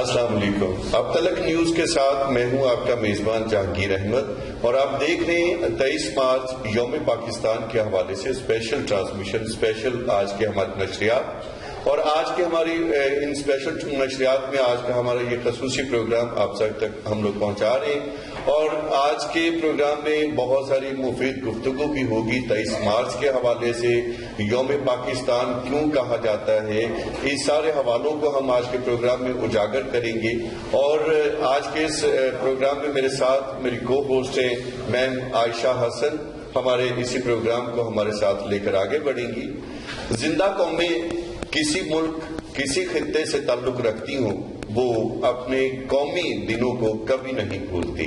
السلام علیکم. اب تلک نیوز کے ساتھ میں ہوں آپ کا میزبان جہانگیر احمد، اور آپ دیکھ رہے ہیں 23 مارچ یوم پاکستان کے حوالے سے اسپیشل ٹرانسمیشن، اسپیشل آج کے ہمارے نشریات. اور آج کے ہماری ان اسپیشل نشریات میں آج کا ہمارا یہ خصوصی پروگرام آپ تک ہم لوگ پہنچا رہے ہیں. اور آج کے پروگرام میں بہت ساری مفید گفتگو بھی ہوگی 23 مارچ کے حوالے سے، یوم پاکستان کیوں کہا جاتا ہے، اس سارے حوالوں کو ہم آج کے پروگرام میں اجاگر کریں گے. اور آج کے اس پروگرام میں میرے ساتھ میری کو ہوسٹ ہیں میم عائشہ حسن، ہمارے اسی پروگرام کو ہمارے ساتھ لے کر آگے بڑھیں گی. زندہ قومیں کسی ملک، کسی خطے سے تعلق رکھتی ہوں، وہ اپنے قومی دنوں کو کبھی نہیں بھولتی.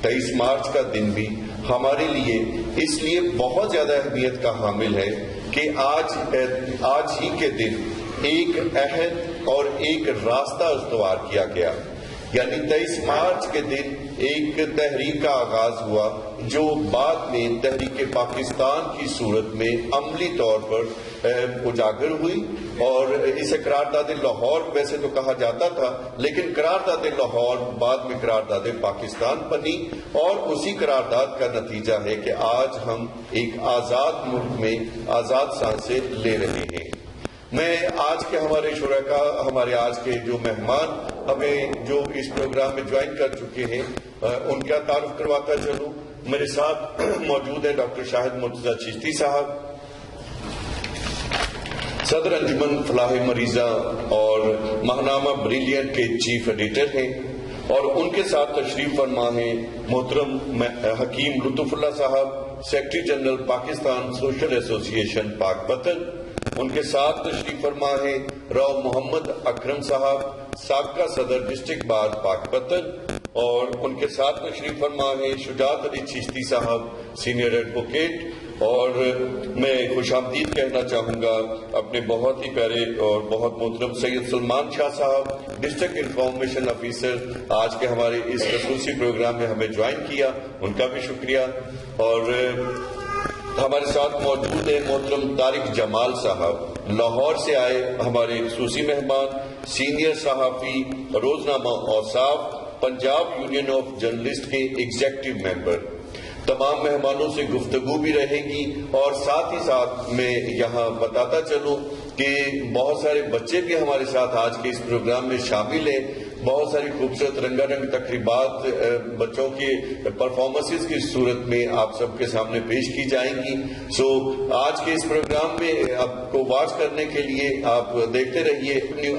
23 مارچ کا دن بھی ہمارے لیے اس لیے بہت زیادہ اہمیت کا حامل ہے کہ آج ہی کے دن ایک عہد اور ایک راستہ استوار کیا گیا. یعنی 23 مارچ کے دن ایک تحریک کا آغاز ہوا جو بعد میں تحریک پاکستان کی صورت میں عملی طور پر اجاگر ہوئی. اور اسے قرارداد لاہور ویسے تو کہا جاتا تھا، لیکن قرارداد لاہور بعد میں قرارداد پاکستان بنی، اور اسی قرارداد کا نتیجہ ہے کہ آج ہم ایک آزاد ملک میں آزاد سانسیں لے رہے ہیں. میں آج کے ہمارے شرکاء، ہمارے آج کے جو مہمان ہمیں جو اس پروگرام میں جوائن کر چکے ہیں ان کا تعارف کرواتا چلوں. میرے ساتھ موجود ہے ڈاکٹر شاہد مرتضیٰ چشتی صاحب، صدر انجمن فلاح مریضہ اور ماہنامہ بریلینٹ کے چیف ایڈیٹر ہیں. اور ان کے ساتھ تشریف فرما ہیں محترم حکیم لطف اللہ صاحب، سیکرٹری جنرل پاکستان سوشل ایسوسی ایشن پاک وطن. ان کے ساتھ تشریف فرما ہیں راؤ محمد اکرم صاحب، سابقہ صدر ڈسٹرکٹ بار پاک وطن. اور ان کے ساتھ تشریف فرما ہیں شجاعت علی چشتی صاحب، سینئر ایڈوکیٹ. اور میں خوش آمدید کہنا چاہوں گا اپنے بہت ہی پیارے اور بہت محترم سید سلمان شاہ صاحب، ڈسٹرکٹ انفارمیشن آفیسر، آج کے ہمارے اس خصوصی پروگرام میں ہمیں جوائن کیا، ان کا بھی شکریہ. اور ہمارے ساتھ موجود ہیں محترم طارق جمال صاحب، لاہور سے آئے ہمارے خصوصی مہمان، سینئر صحافی، روزنامہ اوصاف، پنجاب یونین آف جرنلسٹ کے ایگزیکٹو ممبر. تمام مہمانوں سے گفتگو بھی رہے گی، اور ساتھ ہی ساتھ میں یہاں بتاتا چلوں کہ بہت سارے بچے بھی ہمارے ساتھ آج کے اس پروگرام میں شامل ہیں. بہت ساری خوبصورت رنگا رنگ تقریبات بچوں کے پرفارمنسز کی صورت میں آپ سب کے سامنے پیش کی جائیں گی. سو آج کے اس پروگرام میں آپ کو واچ کرنے کے لیے آپ دیکھتے رہیے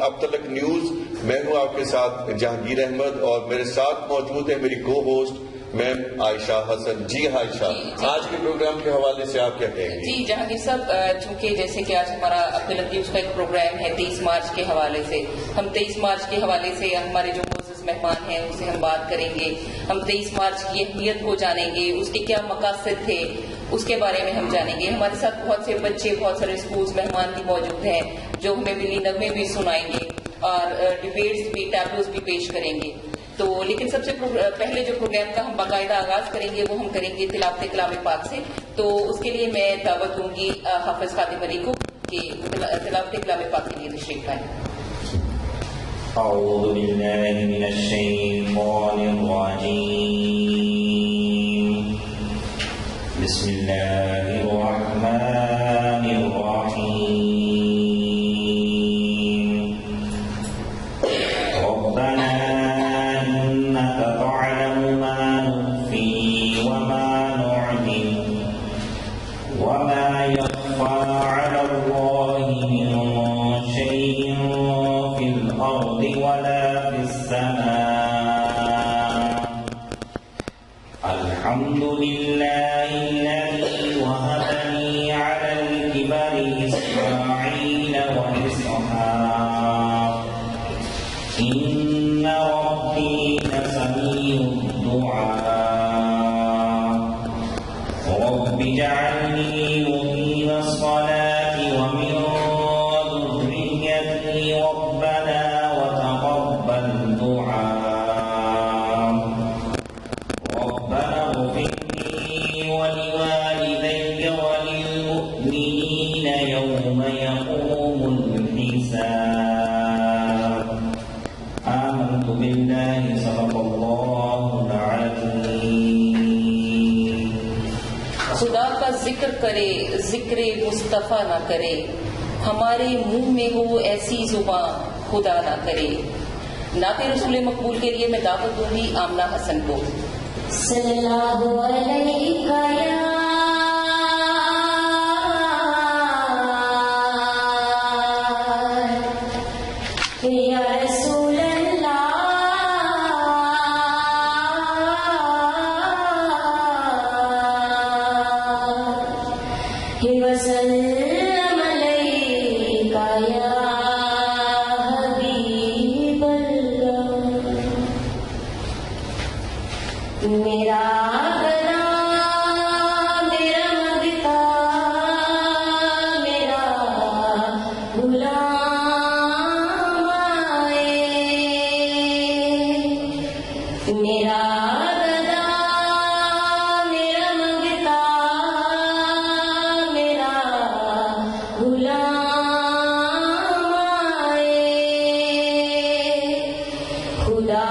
اب تلک نیوز. میں ہوں آپ کے ساتھ جہانگیر احمد، اور میرے ساتھ موجود ہے میری کو ہوسٹ میم عائشہ حسن. جی عائشہ، آج کے پروگرام کے حوالے سے آپ کیا کہیں گے؟ جی جہانگیر صاحب، چونکہ جیسے کہ آج ہمارا اب تلک نیوز کا ایک پروگرام ہے 23 مارچ کے حوالے سے، ہم 23 مارچ کے حوالے سے ہمارے جو معزز مہمان ہیں ان سے ہم بات کریں گے. ہم 23 مارچ کی اہمیت کو جانیں گے، اس کے کیا مقاصد تھے اس کے بارے میں ہم جانیں گے. ہمارے ساتھ بہت سے بچے، بہت سارے اسکولز مہمان بھی موجود ہیں جو ہمیں ملی نغمے بھی سنائیں گے اور ڈبیٹس بھی، ٹیبلوز بھی پیش کریں گے. تو لیکن سب سے پہلے جو پروگرام کا ہم باقاعدہ آغاز کریں گے وہ ہم کریں گے تلاوت کلام پاک سے. تو اس کے لیے میں دعوت دوں گی حافظ خادم علی کو کہ تلاوت کلام پاک کے لیے تشریف لائیں. اعوذ باللہ من الشیطان الرجیم، بسم اللہ الرحمن الرحیم. ربنا تعلم ما نخفي وما نعلن وما يخفى على الله من شيء في الأرض ولا في السماء. الحمد لله الذي وهب لي على الكبر إسماعيل وإسحاق إن ربي لسميع الدعاء. رب اجعلني مقيم الصلاة ومن ذريتي ربنا وتقبل دعاء. ربنا اغفر لي ولوالدي وللمؤمنين يوم يقوم الحساب. آمنت خدا کا ذکر کرے ذکر مصطفیٰ نہ کرے، ہمارے منہ میں ہو ایسی زباں خدا نہ کرے۔ نعت رسول مقبول کے لیے میں دعوت دوں گی آمنہ حسن کو۔ صلی اللہ علیہ یا رسول اللہ وسلم علیک یا حبیب اللہ۔ میرا گلا میرا مگتا میرا غلام آئے، میرا گلا میرا مگتا میرا غلام آئے، خدا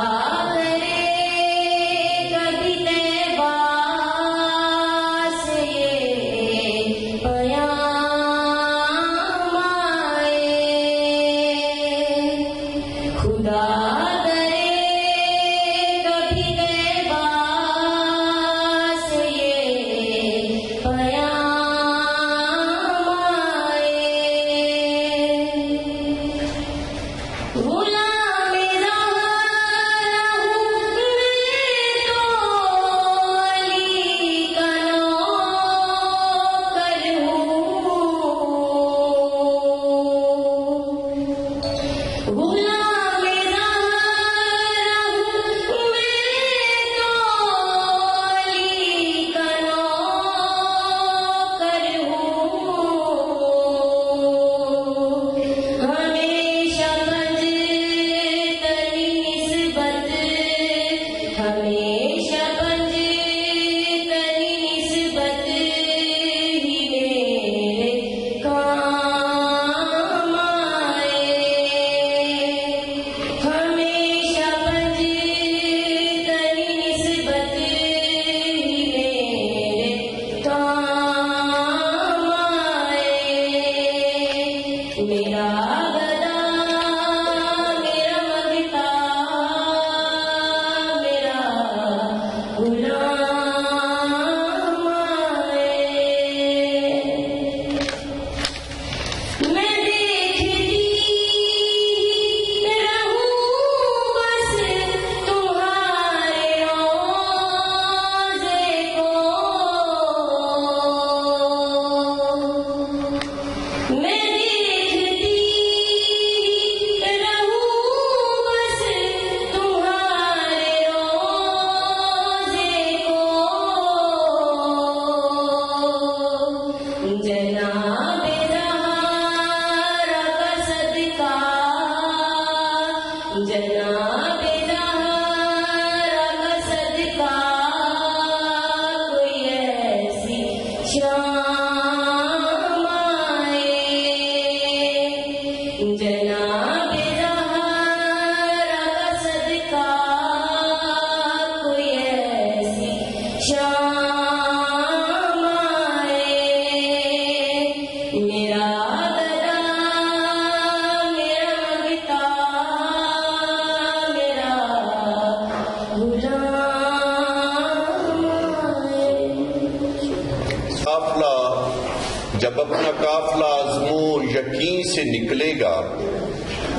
جب اپنا قافلہ عزم و یقین سے نکلے گا،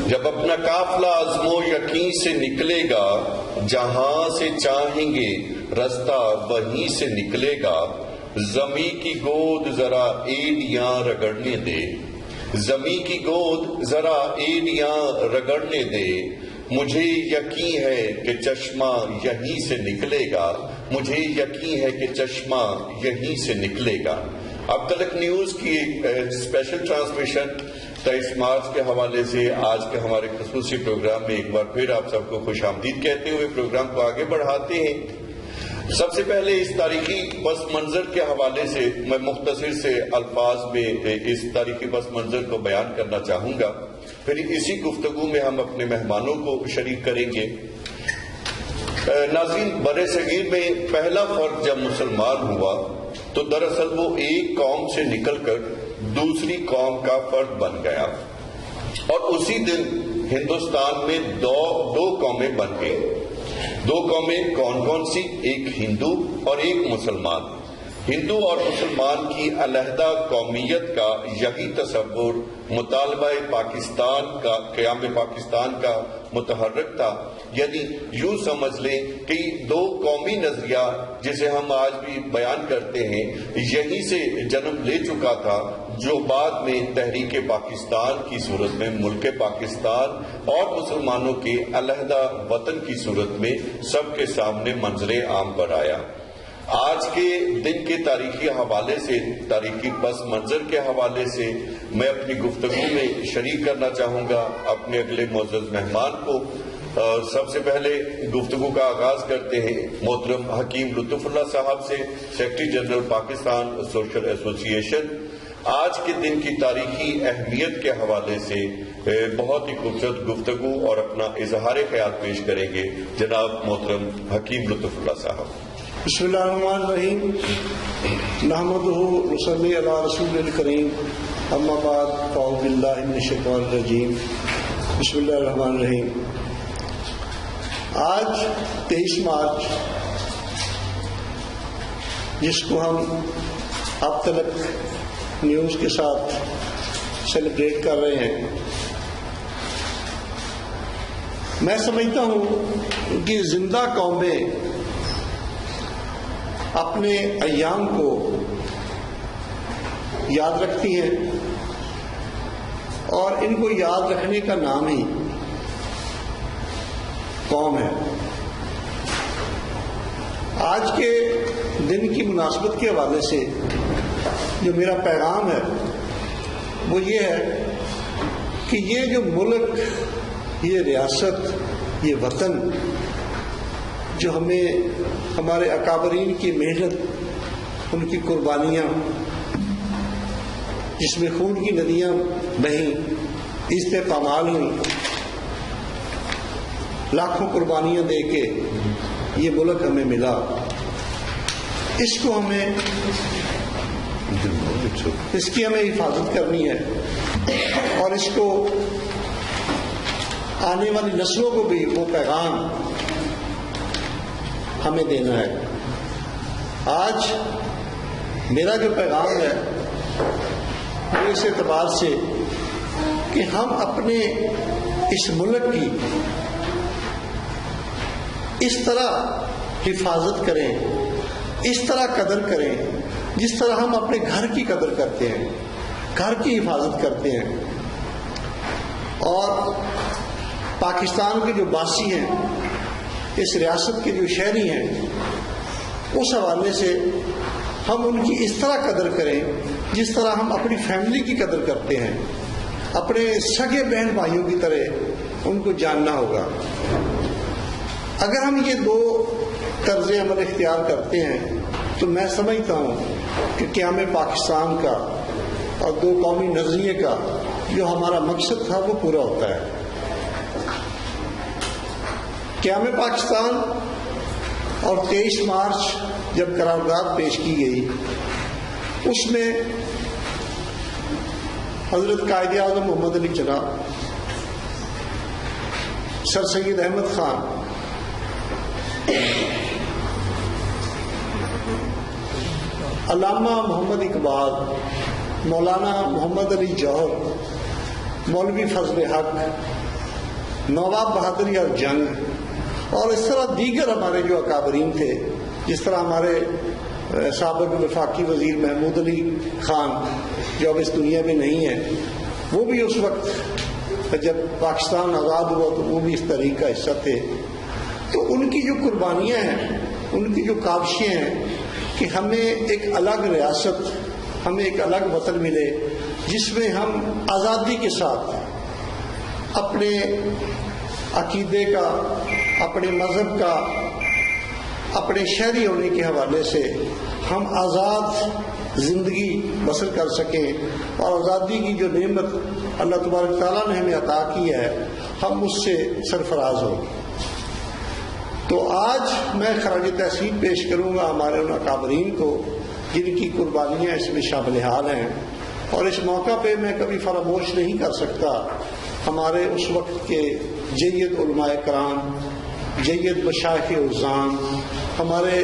جب اپنا قافلہ عزم و یقین سے نکلے گا، جہاں سے چاہیں گے رستہ وہیں سے نکلے گا، زمیں کی گود ذرا ایڑیاں رگڑنے دے، زمیں کی گود ذرا ایڑیاں رگڑنے دے، مجھے یقین ہے کہ چشمہ یہیں سے نکلے گا، مجھے یقین ہے کہ چشمہ یہیں سے نکلے گا۔ اب تلک نیوز کی اسپیشل ٹرانسمیشن 23 مارچ کے حوالے سے آج کے ہمارے خصوصی پروگرام میں ایک بار پھر آپ سب کو خوش آمدید کہتے ہوئے پروگرام کو آگے بڑھاتے ہیں۔ سب سے پہلے اس تاریخی پس منظر کے حوالے سے میں مختصر سے الفاظ میں اس تاریخی پس منظر کو بیان کرنا چاہوں گا، پھر اسی گفتگو میں ہم اپنے مہمانوں کو شریک کریں گے۔ ناظرین، برِ صغیر میں پہلا فرد جب مسلمان ہوا تو دراصل وہ ایک قوم سے نکل کر دوسری قوم کا فرد بن گیا، اور اسی دن ہندوستان میں دو قومیں بن گئی۔ دو قومیں کون کون سی؟ ایک ہندو اور ایک مسلمان۔ ہندو اور مسلمان کی علیحدہ قومیت کا یہی تصور مطالبہ پاکستان کا، قیام پاکستان کا متحرک تھا۔ یعنی یوں سمجھ لیں کہ دو قومی نظریہ جسے ہم آج بھی بیان کرتے ہیں، یہیں سے جنم لے چکا تھا، جو بعد میں تحریک پاکستان کی صورت میں ملک پاکستان اور مسلمانوں کے علیحدہ وطن کی صورت میں سب کے سامنے منظر عام پر آیا۔ آج کے دن کے تاریخی حوالے سے، تاریخی پس منظر کے حوالے سے میں اپنی گفتگو میں شریک کرنا چاہوں گا اپنے اگلے معزز مہمان کو۔ سب سے پہلے گفتگو کا آغاز کرتے ہیں محترم حکیم لطف اللہ صاحب سے، سیکرٹری جنرل پاکستان سوشل ایسوسی ایشن۔ آج کے دن کی تاریخی اہمیت کے حوالے سے بہت ہی خوبصورت گفتگو اور اپنا اظہار خیال پیش کریں گے جناب محترم حکیم لطف اللہ صاحب۔ بسم اللہ الرحمن الرحیم، نحمدہ ونصلی علی رسول الکریم، اما بعد فاعوذ باللہ من الشیطان الرجیم، بسم اللہ الرحمن الرحیم۔ آج 23 مارچ، جس کو ہم اب تلک نیوز کے ساتھ سیلیبریٹ کر رہے ہیں، میں سمجھتا ہوں کہ زندہ قومیں اپنے ایام کو یاد رکھتی ہیں، اور ان کو یاد رکھنے کا نام ہی قوم ہے۔ آج کے دن کی مناسبت کے حوالے سے جو میرا پیغام ہے وہ یہ ہے کہ یہ جو ملک، یہ ریاست، یہ وطن جو ہمیں ہمارے اکابرین کی محنت، ان کی قربانیاں، جس میں خون کی ندیاں بہیں، عزتیں پامال ہوئیں، لاکھوں قربانیاں دے کے یہ ملک ہمیں ملا، اس کو ہمیں، اس کی ہمیں حفاظت کرنی ہے، اور اس کو آنے والی نسلوں کو بھی وہ پیغام ہمیں دینا ہے۔ آج میرا جو پیغام ہے وہ اس اعتبار سے کہ ہم اپنے اس ملک کی اس طرح حفاظت کریں، اس طرح قدر کریں جس طرح ہم اپنے گھر کی قدر کرتے ہیں، گھر کی حفاظت کرتے ہیں، اور پاکستان کے جو باسی ہیں، اس ریاست کے جو شہری ہیں، اس حوالے سے ہم ان کی اس طرح قدر کریں جس طرح ہم اپنی فیملی کی قدر کرتے ہیں، اپنے سگے بہن بھائیوں کی طرح ان کو جاننا ہوگا۔ اگر ہم یہ دو طرز عمل اختیار کرتے ہیں تو میں سمجھتا ہوں کہ قیام پاکستان کا اور دو قومی نظریے کا جو ہمارا مقصد تھا وہ پورا ہوتا ہے۔ قیام پاکستان اور 23 مارچ جب قرارداد پیش کی گئی، اس میں حضرت قائد اعظم محمد علی جناح، سر سید احمد خان، علامہ محمد اقبال، مولانا محمد علی جوہر، مولوی فضل حق، نواب بہادر یار جنگ، اور اس طرح دیگر ہمارے جو اکابرین تھے، جس طرح ہمارے سابق وفاقی وزیر محمود علی خان جو اب اس دنیا میں نہیں ہے، وہ بھی اس وقت جب پاکستان آزاد ہوا تو وہ بھی اس تحریک کا حصہ تھے۔ تو ان کی جو قربانیاں ہیں، ان کی جو کاوشیں ہیں کہ ہمیں ایک الگ ریاست، ہمیں ایک الگ وطن ملے جس میں ہم آزادی کے ساتھ اپنے عقیدے کا، اپنے مذہب کا، اپنے شہری ہونے کے حوالے سے ہم آزاد زندگی بسر کر سکیں، اور آزادی کی جو نعمت اللہ تبارک تعالیٰ نے ہمیں عطا کی ہے ہم اس سے سرفراز ہوں۔ تو تو آج میں خراج تحسین پیش کروں گا ہمارے ان اکابرین کو جن کی قربانیاں اس میں شامل حال ہیں، اور اس موقع پہ میں کبھی فراموش نہیں کر سکتا ہمارے اس وقت کے جید علماء کرام، جید مشائخ عظام، ہمارے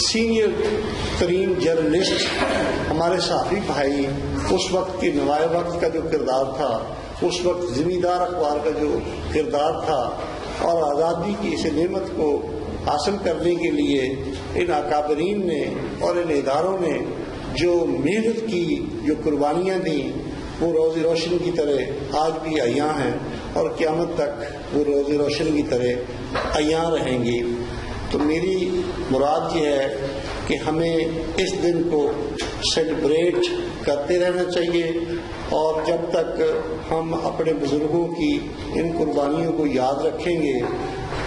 سینئر ترین جرنلسٹ، ہمارے صحافی بھائی، اس وقت کے نوائے وقت کا جو کردار تھا، اس وقت زمیندار اخبار کا جو کردار تھا، اور آزادی کی اس نعمت کو حاصل کرنے کے لیے ان اکابرین نے اور ان اداروں نے جو محنت کی، جو قربانیاں دیں، وہ روز روشن کی طرح آج بھی عیاں ہیں اور قیامت تک وہ روز روشن کی طرح عیاں رہیں گی۔ تو میری مراد یہ ہے کہ ہمیں اس دن کو سیلیبریٹ کرتے رہنا چاہیے، اور جب تک ہم اپنے بزرگوں کی ان قربانیوں کو یاد رکھیں گے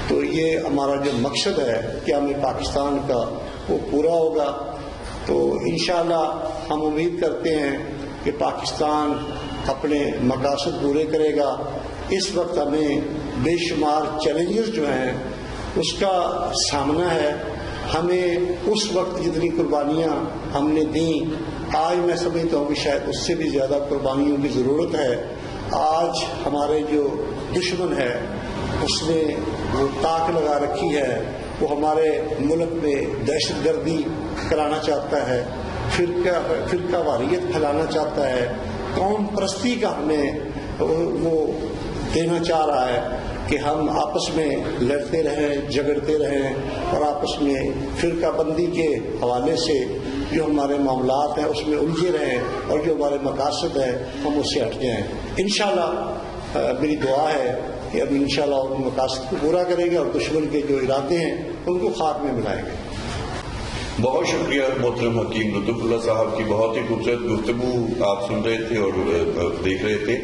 تو یہ ہمارا جو مقصد ہے قیام پاکستان کا وہ پورا ہوگا۔ تو انشاءاللہ ہم امید کرتے ہیں کہ پاکستان اپنے مقاصد پورے کرے گا۔ اس وقت ہمیں بے شمار چیلنجز جو ہیں اس کا سامنا ہے۔ ہمیں اس وقت جتنی قربانیاں ہم نے دیں، آج میں سمجھتا ہوں کہ شاید اس سے بھی زیادہ قربانیوں کی ضرورت ہے۔ آج ہمارے جو دشمن ہے اس نے وہ تاک لگا رکھی ہے، وہ ہمارے ملک میں دہشت گردی کرانا چاہتا ہے، فرقہ واریت پھیلانا چاہتا ہے، قوم پرستی کا ہمیں وہ دینا چاہ رہا ہے کہ ہم آپس میں لڑتے رہیں، جھگڑتے رہیں، اور آپس میں فرقہ بندی کے حوالے سے جو ہمارے معاملات ہیں اس میں الجھے رہیں، اور جو ہمارے مقاصد ہیں ہم اس سے ہٹ جائیں۔ انشاءاللہ میری دعا ہے کہ اب انشاءاللہ ان مقاصد کو پورا کریں گے اور دشمن کے جو ارادے ہیں ان کو خاک میں ملائیں گے۔ بہت شکریہ محترم حکیم لطف اللہ صاحب کی بہت ہی خوبصورت گفتگو آپ سن رہے تھے اور دیکھ رہے تھے۔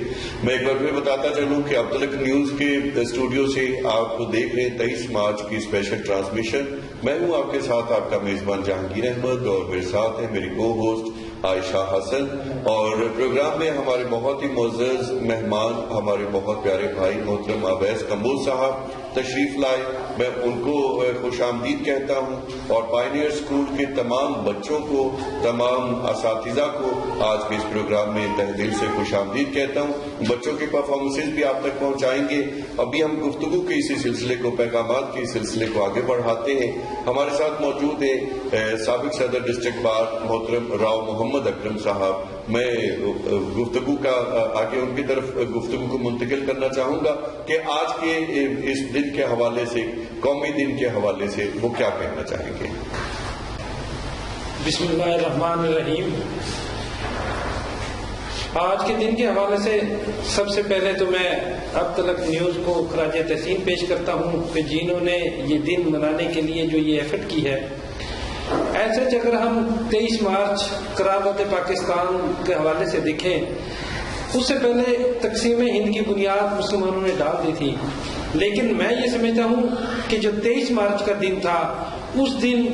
میں ایک بار پھر بتاتا چلوں کہ اب تلک نیوز کے اسٹوڈیو سے آپ دیکھ رہے ہیں 23 مارچ کی اسپیشل ٹرانسمیشن۔ میں ہوں آپ کے ساتھ آپ کا میزبان جہانگیر احمد، اور میرے ساتھ ہیں میری کو ہوسٹ عائشہ حسن، اور پروگرام میں ہمارے بہت ہی معزز مہمان، ہمارے بہت پیارے بھائی محترم اویس کمبوز صاحب تشریف لائے۔ میں ان کو خوش آمدید کہتا ہوں، اور پائنیئر اسکول کے تمام بچوں کو، تمام اساتذہ کو آج کے اس پروگرام میں تہ دل سے خوش آمدید کہتا ہوں۔ بچوں کے پرفارمنسز بھی آپ تک پہنچائیں گے۔ ابھی ہم گفتگو کے اسی سلسلے کو، پیغامات کے سلسلے کو آگے بڑھاتے ہیں۔ ہمارے ساتھ موجود ہیں سابق صدر ڈسٹرکٹ بار محترم راؤ محمد اکرم صاحب۔ میں گفتگو کا آگے ان کی طرف گفتگو کو منتقل کرنا چاہوں گا کہ آج کے اس دن کے حوالے سے، قومی دن کے حوالے سے وہ کیا کہنا چاہیں گے۔ بسم اللہ الرحمن الرحیم۔ آج کے دن کے حوالے سے سب سے پہلے تو میں اب تلک نیوز کو خراج تحسین پیش کرتا ہوں کہ جنہوں نے یہ دن منانے کے لیے جو یہ ایفرٹ کی ہے۔ ایسے اگر ہم 23 مارچ قرارداد پاکستان کے حوالے سے دیکھیں، اس سے پہلے تقسیم ہند کی بنیاد مسلمانوں نے ڈال دی تھی، لیکن میں یہ سمجھتا ہوں کہ جو 23 مارچ کا دن تھا، اس دن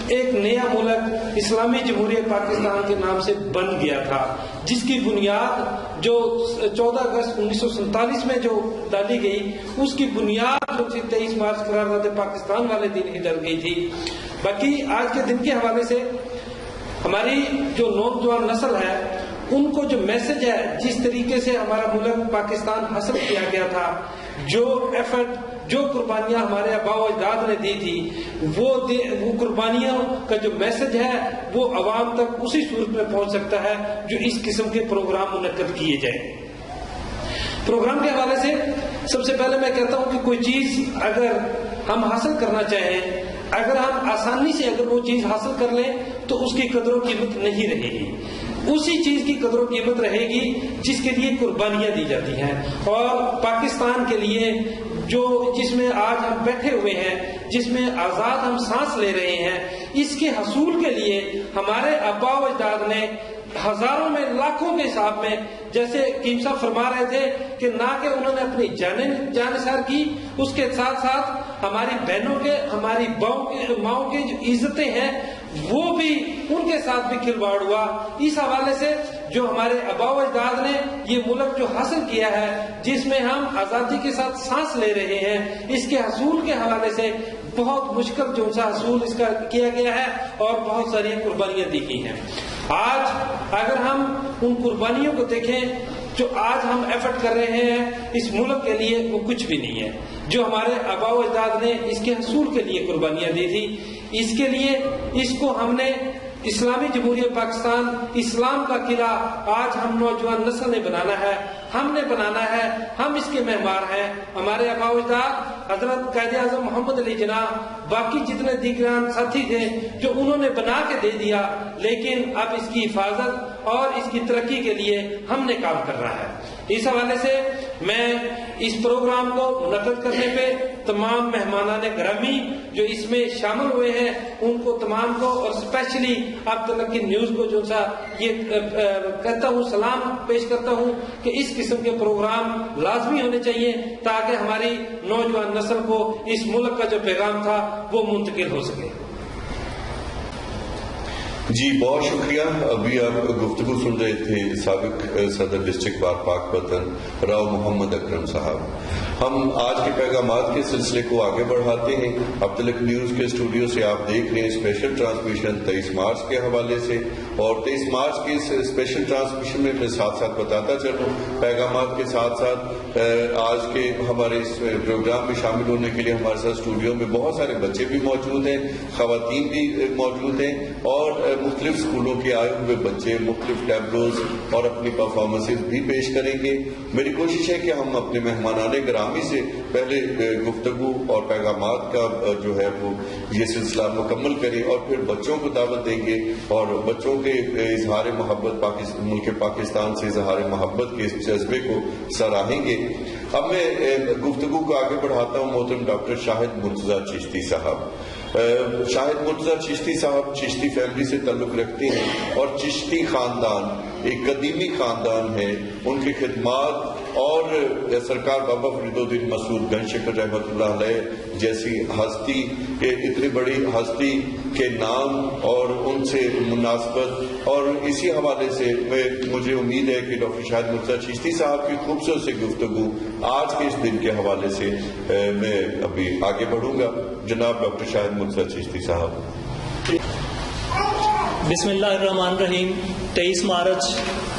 ایک نیا ملک اسلامی جمہوریہ پاکستان کے نام سے بن گیا تھا، جس کی بنیاد جو 14 اگست 1947 میں جو ڈالی گئی، اس کی بنیاد جو 23 مارچ قرارداد پاکستان والے دن ہی ڈل گئی تھی۔ باقی آج کے دن کے حوالے سے ہماری جو نوجوان نسل ہے، ان کو جو میسج ہے، جس طریقے سے ہمارا ملک پاکستان حاصل کیا گیا تھا، جو ایفرٹ، جو قربانیاں ہمارے آباء و اجداد نے دی تھی، وہ قربانیوں کا جو میسج ہے وہ عوام تک اسی صورت میں پہنچ سکتا ہے جو اس قسم کے پروگرام منعقد کیے جائیں۔ پروگرام کے حوالے سے سب سے پہلے میں کہتا ہوں کہ کوئی چیز اگر ہم حاصل کرنا چاہیں، اگر ہم آسانی سے اگر وہ چیز حاصل کر لیں تو اس کی قدر و قیمت نہیں رہے گی۔ اسی چیز کی قدر و قیمت رہے گی جس کے لیے قربانیاں دی جاتی ہیں۔ اور پاکستان کے لیے جس میں آج ہم بیٹھے ہوئے ہیں، جس میں آزاد ہم سانس لے رہے ہیں، اس کے حصول کے لیے ہمارے آباء و اجداد نے ہزاروں میں، لاکھوں کے حساب میں، جیسے قیم صاحب فرما رہے تھے کہ نہ کہ انہوں نے اپنی جان نثار کی، اس کے ساتھ ساتھ ہماری بہنوں کے، ہماری ماؤں کی جو عزتیں ہیں وہ بھی، ان کے ساتھ بھی کھلواڑ ہوا۔ اس حوالے سے جو ہمارے آباء و اجداد نے یہ ملک جو حاصل کیا ہے، جس میں ہم آزادی کے ساتھ سانس لے رہے ہیں، اس کے حصول کے حوالے سے بہت مشکل جو سا حصول اس کا کیا گیا ہے اور بہت ساری قربانیاں دی گئی ہیں. آج اگر ہم ان قربانیوں کو دیکھیں جو آج ہم ایفرٹ کر رہے ہیں اس ملک کے لیے، وہ کچھ بھی نہیں ہے. جو ہمارے آباء و اجداد نے اس کے حصول کے لیے قربانیاں دی تھی، اس کے لیے اس کو ہم نے اسلامی جمہوریہ پاکستان، اسلام کا قلعہ آج ہم نوجوان نسل نے بنانا ہے، ہم نے بنانا ہے. ہم اس کے معمار ہیں. ہمارے آباء و اجداد حضرت قائد اعظم محمد علی جناح، باقی جتنے دیگران ساتھی تھے جو انہوں نے بنا کے دے دیا، لیکن اب اس کی حفاظت اور اس کی ترقی کے لیے ہم نے کام کرنا ہے. اس حوالے سے میں اس پروگرام کو منعقد کرنے پہ تمام مہمانان گرامی جو اس میں شامل ہوئے ہیں ان کو تمام کو، اور اسپیشلی اب تک کی نیوز کو جو سا یہ کہتا ہوں، سلام پیش کرتا ہوں کہ اس قسم کے پروگرام لازمی ہونے چاہیے تاکہ ہماری نوجوان نسل کو اس ملک کا جو پیغام تھا وہ منتقل ہو سکے. جی بہت شکریہ. ابھی آپ گفتگو سن رہے تھے سابق صدر ڈسٹرکٹ بار پاک پتن راؤ محمد اکرم صاحب. ہم آج کے پیغامات کے سلسلے کو آگے بڑھاتے ہیں. اب تلک نیوز کے اسٹوڈیو سے آپ دیکھ رہے ہیں اسپیشل ٹرانسمیشن 23 مارچ کے حوالے سے، اور 23 مارچ کی اس اسپیشل ٹرانسمیشن میں ساتھ ساتھ بتاتا چلوں پیغامات کے ساتھ ساتھ آج کے ہمارے اس پروگرام میں شامل ہونے کے لیے ہمارے ساتھ اسٹوڈیو میں بہت سارے بچے بھی موجود ہیں، خواتین بھی موجود ہیں، اور مختلف اسکولوں کے آئے ہوئے بچے مختلف ٹیبلوز اور اپنی پرفارمنسز بھی پیش کریں گے. میری کوشش ہے کہ ہم اپنے مہمانان گرامی سے پہلے گفتگو اور پیغامات کا جو ہے وہ یہ سلسلہ مکمل کریں، اور پھر بچوں کو دعوت دیں گے اور بچوں کے اظہار محبت ملک پاکستان سے اظہار محبت کے اس جذبے کو سراہیں گے. اب میں گفتگو کو آگے بڑھاتا ہوں محترم ڈاکٹر شاہد مرتضیٰ چشتی صاحب. شاہد مرتضیٰ چشتی صاحب چشتی فیملی سے تعلق رکھتے ہیں، اور چشتی خاندان ایک قدیمی خاندان ہے. ان کی خدمات اور سرکار بابا فرید الدین مسعود گنج شکر رحمۃ اللہ علیہ جیسی ہستی، اتنی بڑی ہستی کے نام اور ان سے مناسبت، اور اسی حوالے سے مجھے امید ہے کہ ڈاکٹر شاہد مرتضیٰ چشتی صاحب کی خوبصورت سے گفتگو آج کے اس دن کے حوالے سے میں ابھی آگے بڑھوں گا. جناب ڈاکٹر شاہد مرتضیٰ چشتی صاحب. بسم اللہ الرحمن الرحیم. 23 مارچ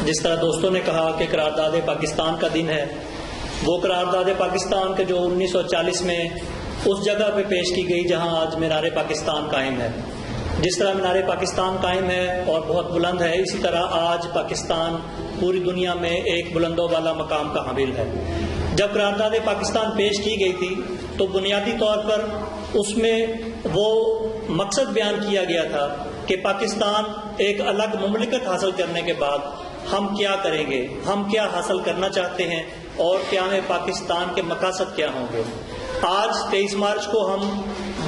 جس طرح دوستوں نے کہا کہ قرارداد پاکستان کا دن ہے، وہ قرارداد پاکستان کے جو 1940 میں اس جگہ پہ پیش کی گئی جہاں آج مینار پاکستان قائم ہے. جس طرح مینار پاکستان قائم ہے اور بہت بلند ہے، اسی طرح آج پاکستان پوری دنیا میں ایک بلندوں والا مقام کا حامل ہے. جب قرارداد پاکستان پیش کی گئی تھی تو بنیادی طور پر اس میں وہ مقصد بیان کیا گیا تھا کہ پاکستان ایک الگ مملکت حاصل کرنے کے بعد ہم کیا کریں گے، ہم کیا حاصل کرنا چاہتے ہیں، اور قیام پاکستان کے مقاصد کیا ہوں گے. آج 23 مارچ کو ہم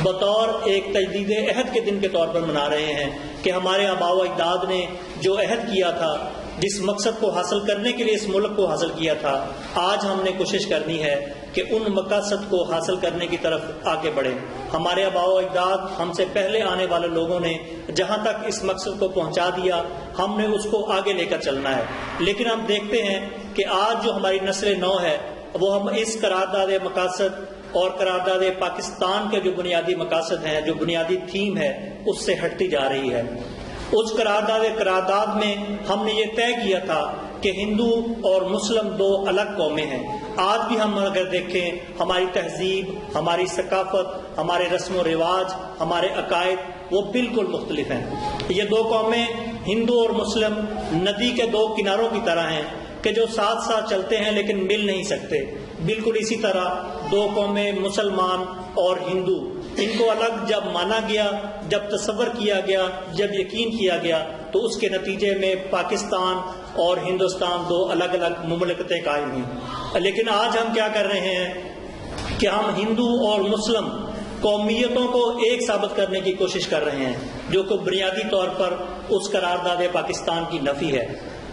بطور ایک تجدید عہد کے دن کے طور پر منا رہے ہیں کہ ہمارے آباء و اجداد نے جو عہد کیا تھا، جس مقصد کو حاصل کرنے کے لیے اس ملک کو حاصل کیا تھا، آج ہم نے کوشش کرنی ہے کہ ان مقاصد کو حاصل کرنے کی طرف آگے بڑھیں. ہمارے آباء و اجداد، ہم سے پہلے آنے والے لوگوں نے جہاں تک اس مقصد کو پہنچا دیا، ہم نے اس کو آگے لے کر چلنا ہے. لیکن ہم دیکھتے ہیں کہ آج جو ہماری نسل نو ہے وہ ہم اس قرارداد مقاصد اور قرارداد پاکستان کے جو بنیادی مقاصد ہیں، جو بنیادی تھیم ہے، اس سے ہٹتی جا رہی ہے. اس قرارداد میں ہم نے یہ طے کیا تھا کہ ہندو اور مسلم دو الگ قومیں ہیں. آج بھی ہم اگر دیکھیں ہماری تہذیب، ہماری ثقافت، ہمارے رسم و رواج، ہمارے عقائد وہ بالکل مختلف ہیں. یہ دو قومیں ہندو اور مسلم ندی کے دو کناروں کی طرح ہیں کہ جو ساتھ ساتھ چلتے ہیں لیکن مل نہیں سکتے. بالکل اسی طرح دو قومیں مسلمان اور ہندو، ان کو الگ جب مانا گیا، جب تصور کیا گیا، جب یقین کیا گیا، تو اس کے نتیجے میں پاکستان اور ہندوستان دو الگ الگ مملکتیں قائم ہوئیں. لیکن آج ہم کیا کر رہے ہیں کہ ہم ہندو اور مسلم قومیتوں کو ایک ثابت کرنے کی کوشش کر رہے ہیں، جو کہ بنیادی طور پر اس قرارداد پاکستان کی نفی ہے.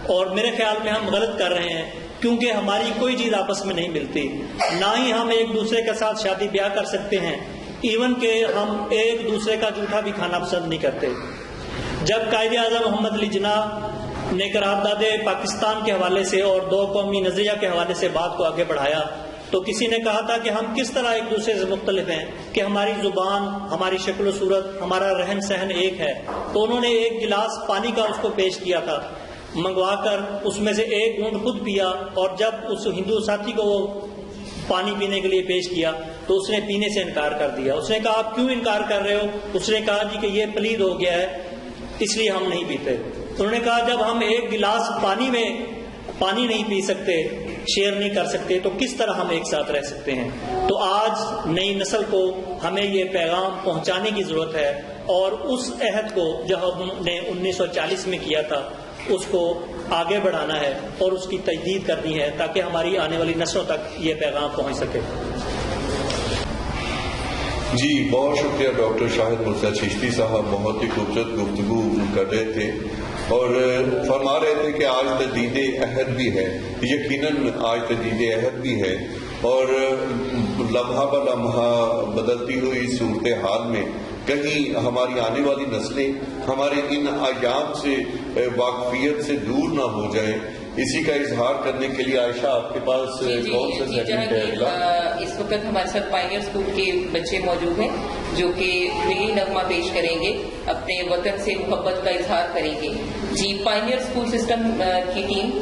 اور میرے خیال میں ہم غلط کر رہے ہیں، کیونکہ ہماری کوئی چیز آپس میں نہیں ملتی. نہ ہی ہم ایک دوسرے کے ساتھ شادی بیاہ کر سکتے ہیں، ایون کہ ہم ایک دوسرے کا جھوٹا بھی کھانا پسند نہیں کرتے. جب قائد اعظم محمد علی جناح نے قرارداد پاکستان کے حوالے سے اور دو قومی نظریہ کے حوالے سے بات کو آگے بڑھایا تو کسی نے کہا تھا کہ ہم کس طرح ایک دوسرے سے مختلف ہیں کہ ہماری زبان، ہماری شکل و صورت، ہمارا رہن سہن ایک ہے. تو انہوں نے ایک گلاس پانی کا اس کو پیش کیا تھا منگوا کر، اس میں سے ایک گھونٹ خود پیا، اور جب اس ہندو ساتھی کو وہ پانی پینے کے لیے پیش کیا تو اس نے پینے سے انکار کر دیا. اس نے کہا آپ کیوں انکار کر رہے ہو؟ اس نے کہا جی کہ یہ پلید ہو گیا ہے اس لیے ہم نہیں پیتے. انہوں نے کہا جب ہم ایک گلاس پانی میں پانی نہیں پی سکتے، شیئر نہیں کر سکتے، تو کس طرح ہم ایک ساتھ رہ سکتے ہیں؟ تو آج نئی نسل کو ہمیں یہ پیغام پہنچانے کی ضرورت ہے، اور اس عہد کو جو ہم نے 1940 میں کیا تھا اس کو آگے بڑھانا ہے اور اس کی تجدید کرنی ہے تاکہ ہماری آنے والی نسلوں تک یہ پیغام پہنچ سکے. جی بہت شکریہ ڈاکٹر شاہد مرزا چشتی صاحب، بہت ہی خوبصورت گفتگو کر رہے تھے اور فرما رہے تھے کہ آج تجدید عہد بھی ہے. یقیناً آج تجدید عہد بھی ہے، اور لمحہ بہ لمحہ بدلتی ہوئی صورتحال میں کہیں ہماری آنے والی نسلیں ہمارے ان ایام سے واقفیت سے دور نہ ہو جائیں. اسی کا اظہار کرنے کے لیے عائشہ آپ کے پاس کون سا سیگمنٹ ہے اگلا؟ اس وقت ہمارے ساتھ پائنیئر اسکول کے بچے موجود ہیں جو کہ ملی نغمہ پیش کریں گے، اپنے وطن سے محبت کا اظہار کریں گے. جی پائنیئر اسکول سسٹم کی ٹیم.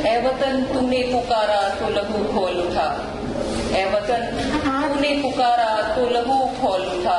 اے وطن تم نے پکارا تو لہو کھول اٹھا، اے وطن تم نے پکارا تو لہو کھول اٹھا،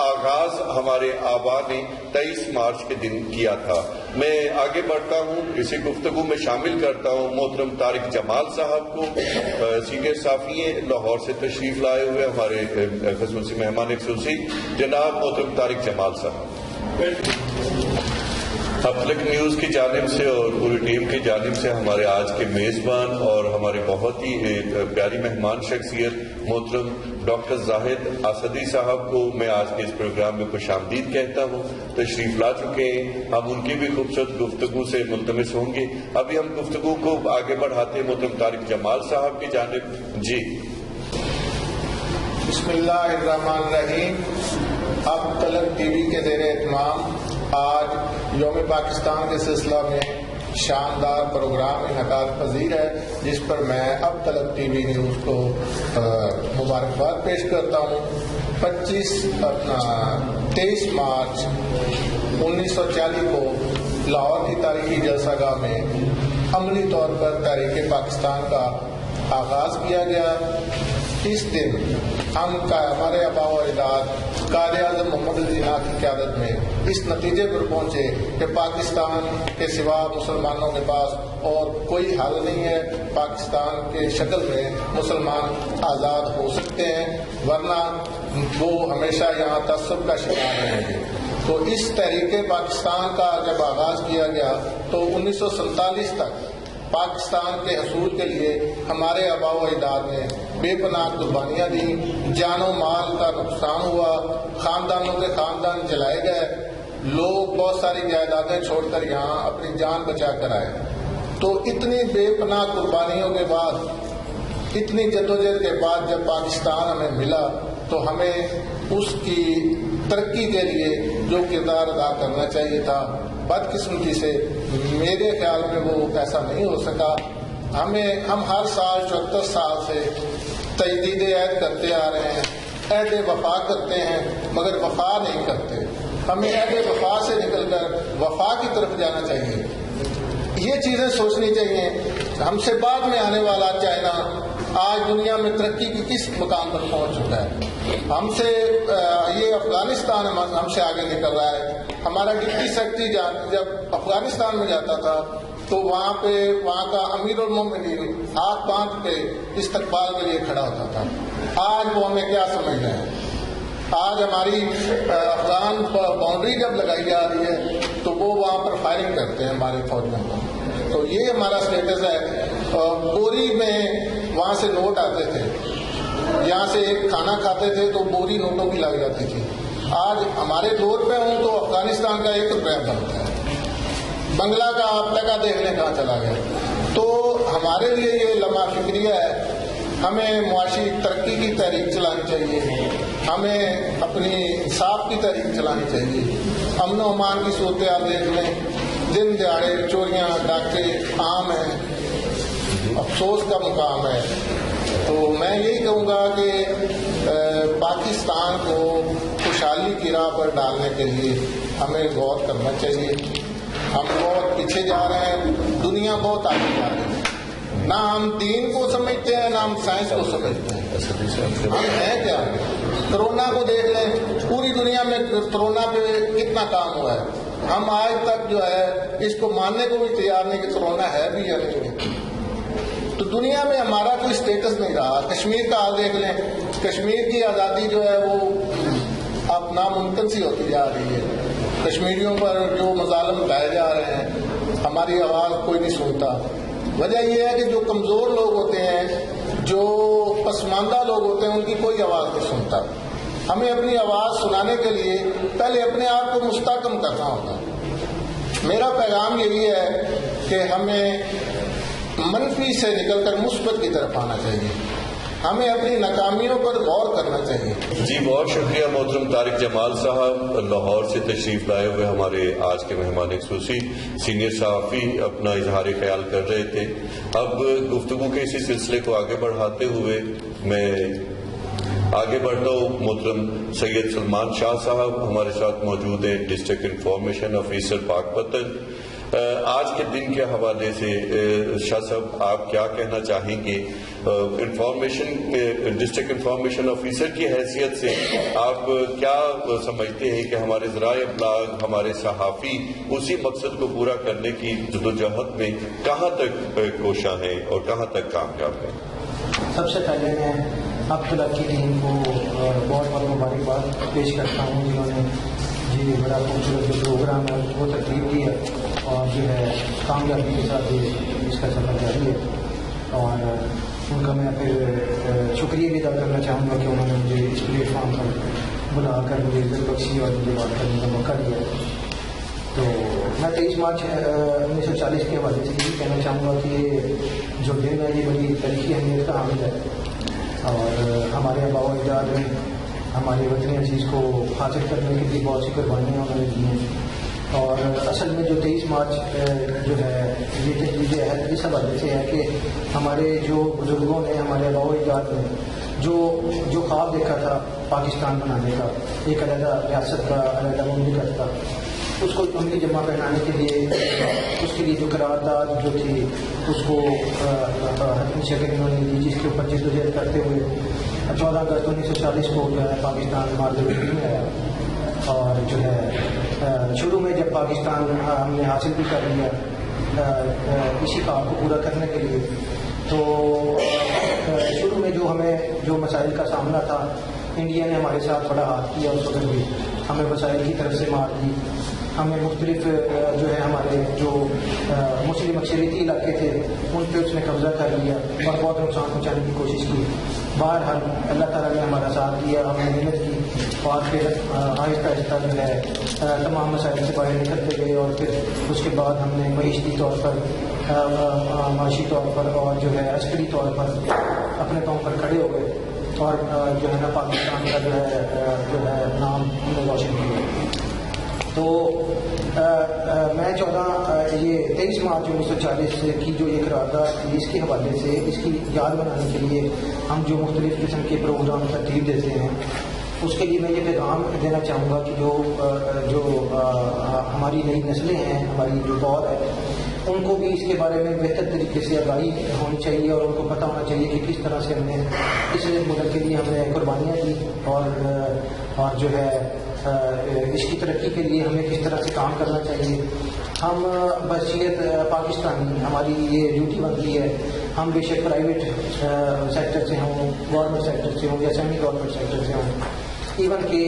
آغاز ہمارے آبا نے 23 مارچ کے دن کیا تھا. میں آگے بڑھتا ہوں, اسی گفتگو میں شامل کرتا ہوں محترم طارق جمال صاحب کو, سینئر صحافی ہیں, لاہور سے تشریف لائے ہوئے ہمارے خصوصی مہمان خصوصی جناب محترم طارق جمال صاحب. اب تلک نیوز کی جانب سے اور پوری ٹیم کی جانب سے ہمارے آج کے میزبان اور ہمارے بہت ہی پیاری مہمان شخصیت محترم ڈاکٹر زاہد اسدی صاحب کو میں آج کے اس پروگرام میں خوش آمدید کہتا ہوں. تشریف لا چکے ہیں, ہم ان کی بھی خوبصورت گفتگو سے ملتمس ہوں گے. ابھی ہم گفتگو کو آگے بڑھاتے ہیں محترم طارق جمال صاحب کی جانب. جی بسم اللہ الرحمن الرحیم. اب تلک ٹی وی کے زیر اہتمام آج یوم پاکستان کے سلسلہ میں شاندار پروگرام انعقاد پذیر ہے, جس پر میں اب تلک ٹی وی نیوز کو مبارکباد پیش کرتا ہوں. 23 مارچ 1940 کو لاہور کی تاریخی جلسہ گاہ میں عملی طور پر تحریک پاکستان کا آغاز کیا گیا. اس دن ہمارے آباء و اجداد قائد اعظم محمد علی جناح کی قیادت میں اس نتیجے پر پہنچے کہ پاکستان کے سوا مسلمانوں کے پاس اور کوئی حل نہیں ہے. پاکستان کے شکل میں مسلمان آزاد ہو سکتے ہیں, ورنہ وہ ہمیشہ یہاں تعصب کا شکار رہیں گے. تو اس تحریک پاکستان کا جب آغاز کیا گیا تو 1947 تک پاکستان کے حصول کے لیے ہمارے آباء و اجداد نے بے پناہ قربانیاں دیں. جان و مال کا نقصان ہوا, خاندانوں کے خاندان جلائے گئے, لوگ بہت ساری جائیدادیں چھوڑ کر یہاں اپنی جان بچا کر آئے. تو اتنی بے پناہ قربانیوں کے بعد, اتنی جدوجہد کے بعد جب پاکستان ہمیں ملا تو ہمیں اس کی ترقی کے لیے جو کردار ادا کرنا چاہیے تھا, بدقسمتی سے میرے خیال میں وہ ایسا نہیں ہو سکا. ہم ہر سال 74 سال سے تجدید عہد کرتے آ رہے ہیں, عہد وفا کرتے ہیں, مگر وفا نہیں کرتے. ہمیں عہد وفا سے نکل کر وفا کی طرف جانا چاہیے. یہ چیزیں سوچنی چاہیے. ہم سے بعد میں آنے والا چائنا آج دنیا میں ترقی کی کس مقام پر پہنچ چکا ہے. ہم سے یہ افغانستان ہم سے آگے نکل رہا ہے. ہمارا ڈپٹی سیکرٹری جب افغانستان میں جاتا تھا تو وہاں کا امیر المومنین ہاتھ باندھ کے استقبال کے لیے کھڑا ہوتا تھا. آج وہ ہمیں کیا سمجھ رہے ہیں. آج ہماری افغان باؤنڈری جب لگائی جا رہی ہے تو وہ وہاں پر فائرنگ کرتے ہیں ہمارے فوجیوں کو. تو یہ ہمارا اسٹیٹس ہے. بوری میں وہاں سے نوٹ آتے تھے, یہاں سے ایک کھانا کھاتے تھے تو بوری نوٹوں کی لگ جاتی تھی. آج ہمارے دور پہ ہوں تو افغانستان کا 1 روپیہ بنتا ہے. بنگلہ کا آپ ٹکا دیکھ لیں کہاں چلا گیا. تو ہمارے لیے یہ لمحہ فکریہ ہے. ہمیں معاشی ترقی کی تحریک چلانی چاہیے, ہمیں اپنی انصاف کی تحریک چلانی چاہیے. امن و امان کی صورتحال دیکھ لیں, دن دیہڑے چوریاں ڈاکے عام ہیں, افسوس کا مقام ہے. تو میں یہی کہوں گا کہ پاکستان کو خوشحالی کی راہ پر ڈالنے کے لیے ہمیں غور کرنا چاہیے. ہم بہت پیچھے جا رہے ہیں, دنیا بہت آگے جا رہی ہے. نہ ہم دین کو سمجھتے ہیں, نہ ہم سائنس کو سمجھتے ہیں. ہم ہیں کیا؟ کرونا کو دیکھ لیں, پوری دنیا میں کرونا پہ کتنا کام ہوا ہے. ہم آج تک جو ہے اس کو ماننے کو بھی تیار نہیں کہ کرونا ہے بھی یا نہیں. تو دنیا میں ہمارا کوئی اسٹیٹس نہیں رہا. کشمیر کا حال دیکھ لیں, کشمیر کی آزادی جو ہے وہ اب ناممکن سی ہوتی جا رہی ہے. کشمیریوں پر جو مظالم ڈھائے جا رہے ہیں, ہماری آواز کوئی نہیں سنتا. وجہ یہ ہے کہ جو کمزور لوگ ہوتے ہیں, جو پسماندہ لوگ ہوتے ہیں, ان کی کوئی آواز نہیں سنتا. ہمیں اپنی آواز سنانے کے لیے پہلے اپنے آپ کو مستحکم کرنا ہوگا. میرا پیغام یہی ہے کہ ہمیں منفی سے نکل کر مثبت کی طرف آنا چاہیے. ہمیں اپنی ناکامیوں پر غور کرنا چاہیے. جی بہت شکریہ محترم طارق جمال صاحب, لاہور سے تشریف لائے ہوئے ہمارے آج کے مہمان خصوصی سینئر صحافی اپنا اظہار خیال کر رہے تھے. اب گفتگو کے اسی سلسلے کو آگے بڑھاتے ہوئے میں آگے بڑھتا ہوں. محترم سید سلمان شاہ صاحب ہمارے ساتھ موجود ہیں, ڈسٹرکٹ انفارمیشن آفیسر پاک پتن. آج کے دن کے حوالے سے شاہ صاحب آپ کیا کہنا چاہیں گے؟ ڈسٹرکٹ انفارمیشن آفیسر کی حیثیت سے آپ کیا سمجھتے ہیں کہ ہمارے ذرائع ابلاغ، ہمارے صحافی اسی مقصد کو پورا کرنے کی جدوجہد میں کہاں تک کوشاں ہیں اور کہاں تک کامیاب ہیں؟ سب سے پہلے میں اب تلک کی ٹیم کو بہت بہت مبارکباد پیش کرتا ہوں، جنہوں نے جی بڑا خوبصورت جو پروگرام ہے وہ ترتیب دی ہے اور جو ہے کامیابی کے ساتھ اس کا سفر جاری ہے، اور ان کا میں پھر شکریہ بھی ادا کرنا چاہوں گا کہ انہوں نے مجھے اس پلیٹ فارم پر بلا کر مجھے عزت بخشی اور مجھے بات کرنے کا موقع دیا۔ تو میں 23 مارچ 1940 کے حوالے سے یہی کہنا چاہوں گا کہ جو دن ہے یہ بڑی تاریخی اہمیت کا حامل ہے، اور ہمارے آباء و اجداد نے ہمارے وطن عزیز کو حاصل کرنے کے لیے بہت سی قربانیاں انہوں نے دی ہیں، اور اصل میں جو 23 مارچ جو ہے یہ تجدید عہد اس حوالے سے ہے کہ ہمارے جو بزرگوں نے، ہمارے آباء و اجداد نے جو خواب دیکھا تھا پاکستان بنانے کا، ایک علیحدہ ریاست کا، علیحدہ مملکت کا، اس کو عملی جمع پہنانے کے لیے اس کے لیے جو قرارداد جو تھی اس کو حتمی شکل انہوں نے دی، جس کے اوپر جدوجہد کرتے ہوئے 14 اگست 1940 کو جو ہے پاکستان مارزوی میں آیا، اور جو ہے شروع میں جب پاکستان ہم نے حاصل بھی کر لیا اسی کام کو پورا کرنے کے لیے، تو شروع میں جو ہمیں جو مسائل کا سامنا تھا، انڈیا نے ہمارے ساتھ بڑا ہاتھ کیا، اس وقت بھی ہمیں وسائل کی طرف سے مار دی، ہمیں مختلف جو ہے ہمارے جو مسلم اکثریتی علاقے تھے ان پہ اس نے قبضہ کر لیا اور بہت نقصان پہنچانے کی کوشش کی۔ بہرحال اللہ تعالیٰ نے ہمارا ساتھ دیا، ہم نے محنت کی، اور پھر آہستہ آہستہ جو ہے تمام مسائل سے باہر نکلتے گئے، اور پھر اس کے بعد ہم نے معیشتی طور پر، معاشی طور پر اور جو ہے عسکری طور پر اپنے پاؤں پر کھڑے ہو گئے، اور جو ہے نا پاکستان کا جو ہے نام ہم نے روشن کیا۔ تو میں 23 مارچ 1940 کی جو یہ قرارداد تھی، اس کے حوالے سے اس کی یاد بنانے کے لیے ہم جو مختلف قسم کے پروگرام ترتیب دیتے ہیں، اس کے لیے میں یہ پیغام دینا چاہوں گا کہ جو ہماری نئی نسلیں ہیں، ہماری جو دور ہے، ان کو بھی اس کے بارے میں بہتر طریقے سے آگاہی ہونی چاہیے، اور ان کو پتہ ہونا چاہیے کہ کس طرح سے ہم نے اس ملک کے لیے ہم نے قربانیاں دی، اور جو ہے اس کی ترقی کے لیے ہمیں کس طرح سے کام کرنا چاہیے۔ ہم بحیثیت پاکستانی ہماری یہ ڈیوٹی بنتی ہے، ہم بے شک پرائیویٹ سیکٹر سے ہوں، گورنمنٹ سیکٹر سے ہوں یا سیمی گورنمنٹ سیکٹر سے ہوں، ایون کہ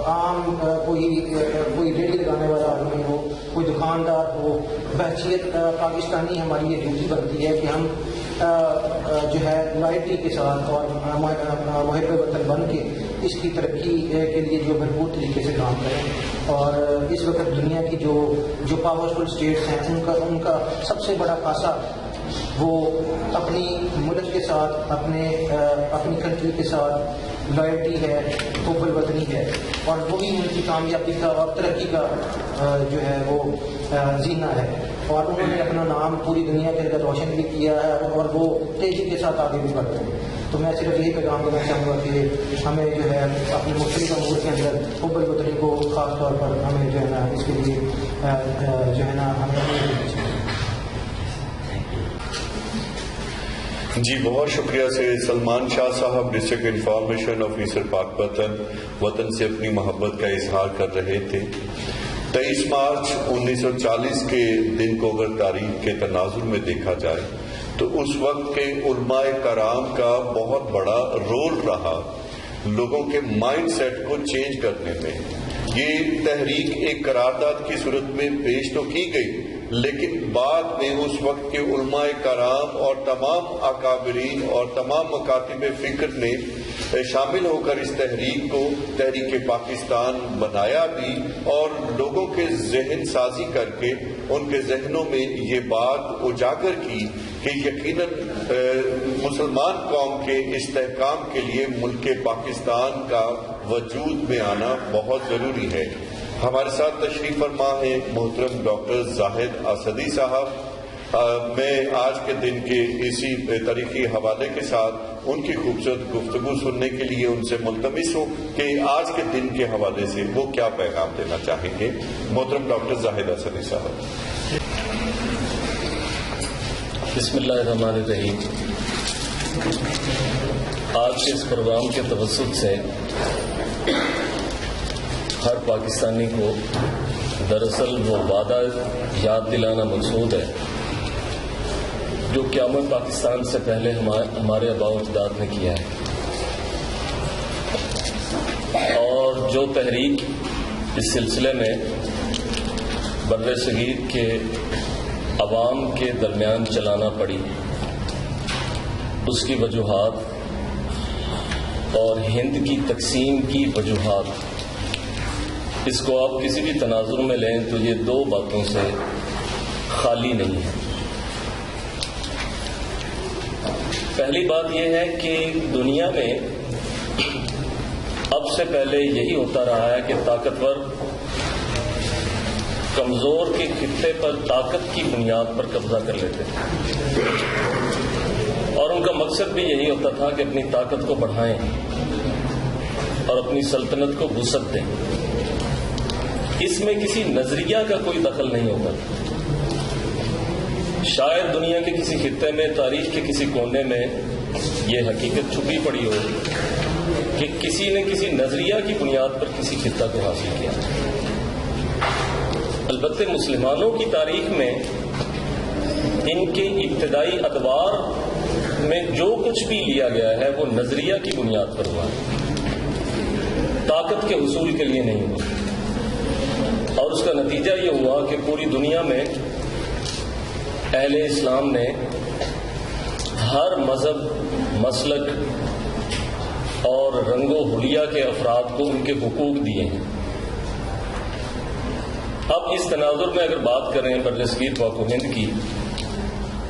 عام کوئی ریڈی لگانے والا آدمی ہو، کوئی دکاندار ہو، بحیثیت پاکستانی ہماری یہ ڈیوٹی بنتی ہے کہ ہم جو ہے لائٹی کے ساتھ اور محب وطن بن کے اس کی ترقی کے لیے جو بھرپور طریقے سے کام کریں۔ اور اس وقت دنیا کی جو پاورفل اسٹیٹس ہیں، ان کا سب سے بڑا خاصہ وہ اپنی ملک کے ساتھ، اپنی کنٹری کے ساتھ لائلٹی ہے، حب الوطنی ہے، اور وہی ان کی کامیابی کا اور ترقی کا جو ہے وہ زینہ ہے، اور انہوں نے اپنا نام پوری دنیا کے اندر روشن بھی کیا ہے، اور وہ تیزی کے ساتھ آگے بھی بڑھ رہے ہیں۔ تو میں صرف یہی پیغام دینا چاہوں گا کہ ہمیں جو ہے اپنے مختلف امور کے اندر حب الوطنی کو خاص طور پر ہمیں جو ہے نا اس کے لیے جو ہے نا ہمیں جی بہت شکریہ سے سلمان شاہ صاحب، ڈسٹرکٹ انفارمیشن آفیسر پاک وطن سے اپنی محبت کا اظہار کر رہے تھے۔ 23 مارچ 1940 کے دن کو اگر تاریخ کے تناظر میں دیکھا جائے تو اس وقت کے علماء کرام کا بہت بڑا رول رہا لوگوں کے مائنڈ سیٹ کو چینج کرنے میں۔ یہ تحریک ایک قرارداد کی صورت میں پیش تو کی گئی، لیکن بعد میں اس وقت کے علماء کرام اور تمام اکابرین اور تمام مکاتب فکر نے شامل ہو کر اس تحریک کو تحریک پاکستان بنایا بھی، اور لوگوں کے ذہن سازی کر کے ان کے ذہنوں میں یہ بات اجاگر کی کہ یقیناً مسلمان قوم کے استحکام کے لیے ملک پاکستان کا وجود میں آنا بہت ضروری ہے۔ ہمارے ساتھ تشریف فرما ہے محترم ڈاکٹر زاہد اسدی صاحب، میں آج کے دن کے اسی تاریخی حوالے کے ساتھ ان کی خوبصورت گفتگو سننے کے لیے ان سے ملتمس ہوں کہ آج کے دن کے حوالے سے وہ کیا پیغام دینا چاہیں گے. محترم ڈاکٹر زاہد حسنی صاحب. بسم اللہ الرحمن الرحیم. آج کے اس پروگرام کے توسط سے ہر پاکستانی کو دراصل وہ وعدہ یاد دلانا مقصود ہے جو قیام پاکستان سے پہلے ہمارے آباء و اجداد نے کیا ہے، اور جو تحریک اس سلسلے میں بر صغیر کے عوام کے درمیان چلانا پڑی، اس کی وجوہات اور ہند کی تقسیم کی وجوہات، اس کو آپ کسی بھی تناظر میں لیں تو یہ دو باتوں سے خالی نہیں ہے. پہلی بات یہ ہے کہ دنیا میں اب سے پہلے یہی ہوتا رہا ہے کہ طاقتور کمزور کے خطے پر طاقت کی بنیاد پر قبضہ کر لیتے تھے، اور ان کا مقصد بھی یہی ہوتا تھا کہ اپنی طاقت کو بڑھائیں اور اپنی سلطنت کو وسعت دیں. اس میں کسی نظریہ کا کوئی دخل نہیں ہوتا. شاید دنیا کے کسی خطے میں، تاریخ کے کسی کونے میں یہ حقیقت چھپی پڑی ہو کہ کسی نے کسی نظریہ کی بنیاد پر کسی خطہ کو حاصل کیا. البتہ مسلمانوں کی تاریخ میں ان کے ابتدائی ادوار میں جو کچھ بھی لیا گیا ہے وہ نظریہ کی بنیاد پر ہوا ہے، طاقت کے حصول کے لیے نہیں ہوا. اور اس کا نتیجہ یہ ہوا کہ پوری دنیا میں اہل اسلام نے ہر مذہب، مسلک اور رنگ و حلیہ کے افراد کو ان کے حقوق دیے ہیں. اب اس تناظر میں اگر بات کریں برصغیر پاک و ہند کی،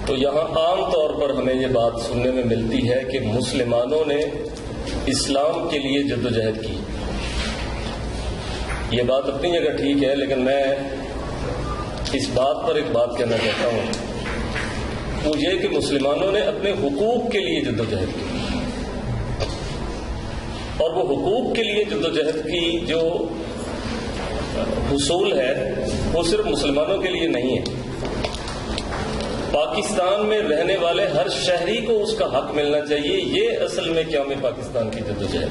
تو یہاں عام طور پر ہمیں یہ بات سننے میں ملتی ہے کہ مسلمانوں نے اسلام کے لیے جدوجہد کی. یہ بات اپنی جگہ ٹھیک ہے، لیکن میں اس بات پر ایک بات کہنا چاہتا ہوں، وہ یہ کہ مسلمانوں نے اپنے حقوق کے لیے جدوجہد کی، اور وہ حقوق کے لیے جدوجہد کی جو حصول ہے وہ صرف مسلمانوں کے لیے نہیں ہے. پاکستان میں رہنے والے ہر شہری کو اس کا حق ملنا چاہیے. یہ اصل میں قیام پاکستان کی جدوجہد ہے،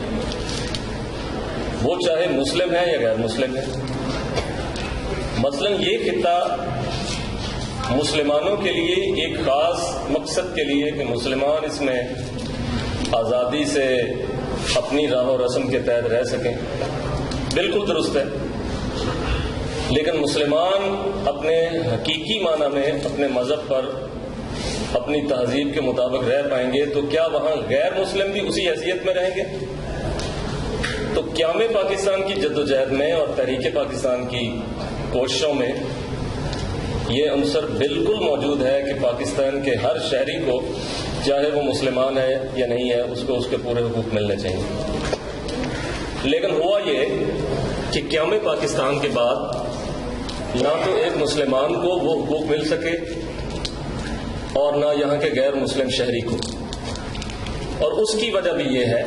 وہ چاہے مسلم ہے یا غیر مسلم ہے. مثلا یہ خطہ مسلمانوں کے لیے ایک خاص مقصد کے لیے کہ مسلمان اس میں آزادی سے اپنی راہ و رسم کے تحت رہ سکیں، بالکل درست ہے. لیکن مسلمان اپنے حقیقی معنی میں اپنے مذہب پر، اپنی تہذیب کے مطابق رہ پائیں گے تو کیا وہاں غیر مسلم بھی اسی حیثیت میں رہیں گے؟ تو قیام پاکستان کی جدوجہد میں اور تحریک پاکستان کی کوششوں میں یہ عنصر بالکل موجود ہے کہ پاکستان کے ہر شہری کو، چاہے وہ مسلمان ہے یا نہیں ہے، اس کو اس کے پورے حقوق ملنے چاہیے. لیکن ہوا یہ کہ قیام پاکستان کے بعد نہ تو ایک مسلمان کو وہ حقوق مل سکے اور نہ یہاں کے غیر مسلم شہری کو. اور اس کی وجہ بھی یہ ہے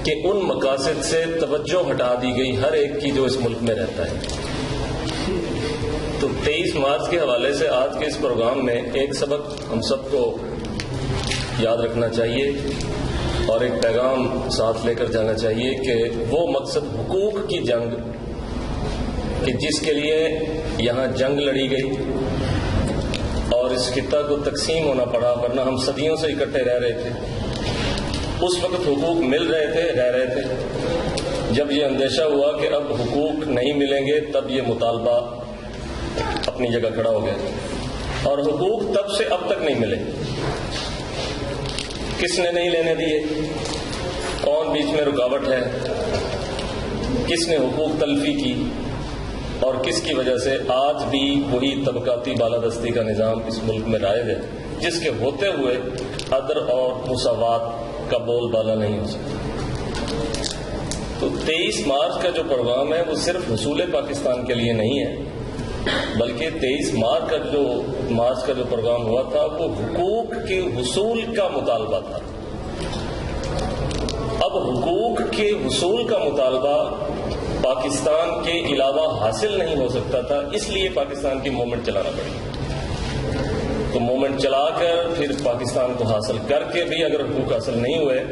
کہ ان مقاصد سے توجہ ہٹا دی گئی ہر ایک کی جو اس ملک میں رہتا ہے. تو 23 مارچ کے حوالے سے آج کے اس پروگرام میں ایک سبق ہم سب کو یاد رکھنا چاہیے اور ایک پیغام ساتھ لے کر جانا چاہیے کہ وہ مقصد حقوق کی جنگ کہ جس کے لیے یہاں جنگ لڑی گئی اور اس خطہ کو تقسیم ہونا پڑا، ورنہ ہم صدیوں سے اکٹھے رہ رہے تھے. اس وقت حقوق مل رہے تھے، رہ رہے تھے. جب یہ اندیشہ ہوا کہ اب حقوق نہیں ملیں گے تب یہ مطالبہ اپنی جگہ کھڑا ہو گیا، اور حقوق تب سے اب تک نہیں ملے. کس نے نہیں لینے دیے؟ کون بیچ میں رکاوٹ ہے؟ کس نے حقوق تلفی کی؟ اور کس کی وجہ سے آج بھی وہی طبقاتی بالادستی کا نظام اس ملک میں رائج ہے جس کے ہوتے ہوئے عدل اور مساوات کا بول بالا نہیں ہو سکتا. تو 23 مارچ کا جو پروگرام ہے وہ صرف حصول پاکستان کے لیے نہیں ہے، بلکہ 23 مارچ کا جو پروگرام ہوا تھا وہ حقوق کے حصول کا مطالبہ تھا. اب حقوق کے حصول کا مطالبہ پاکستان کے علاوہ حاصل نہیں ہو سکتا تھا، اس لیے پاکستان کی موومنٹ چلانا پڑی. تو موومنٹ چلا کر پھر پاکستان کو حاصل کر کے بھی اگر حقوق حاصل نہیں ہوئے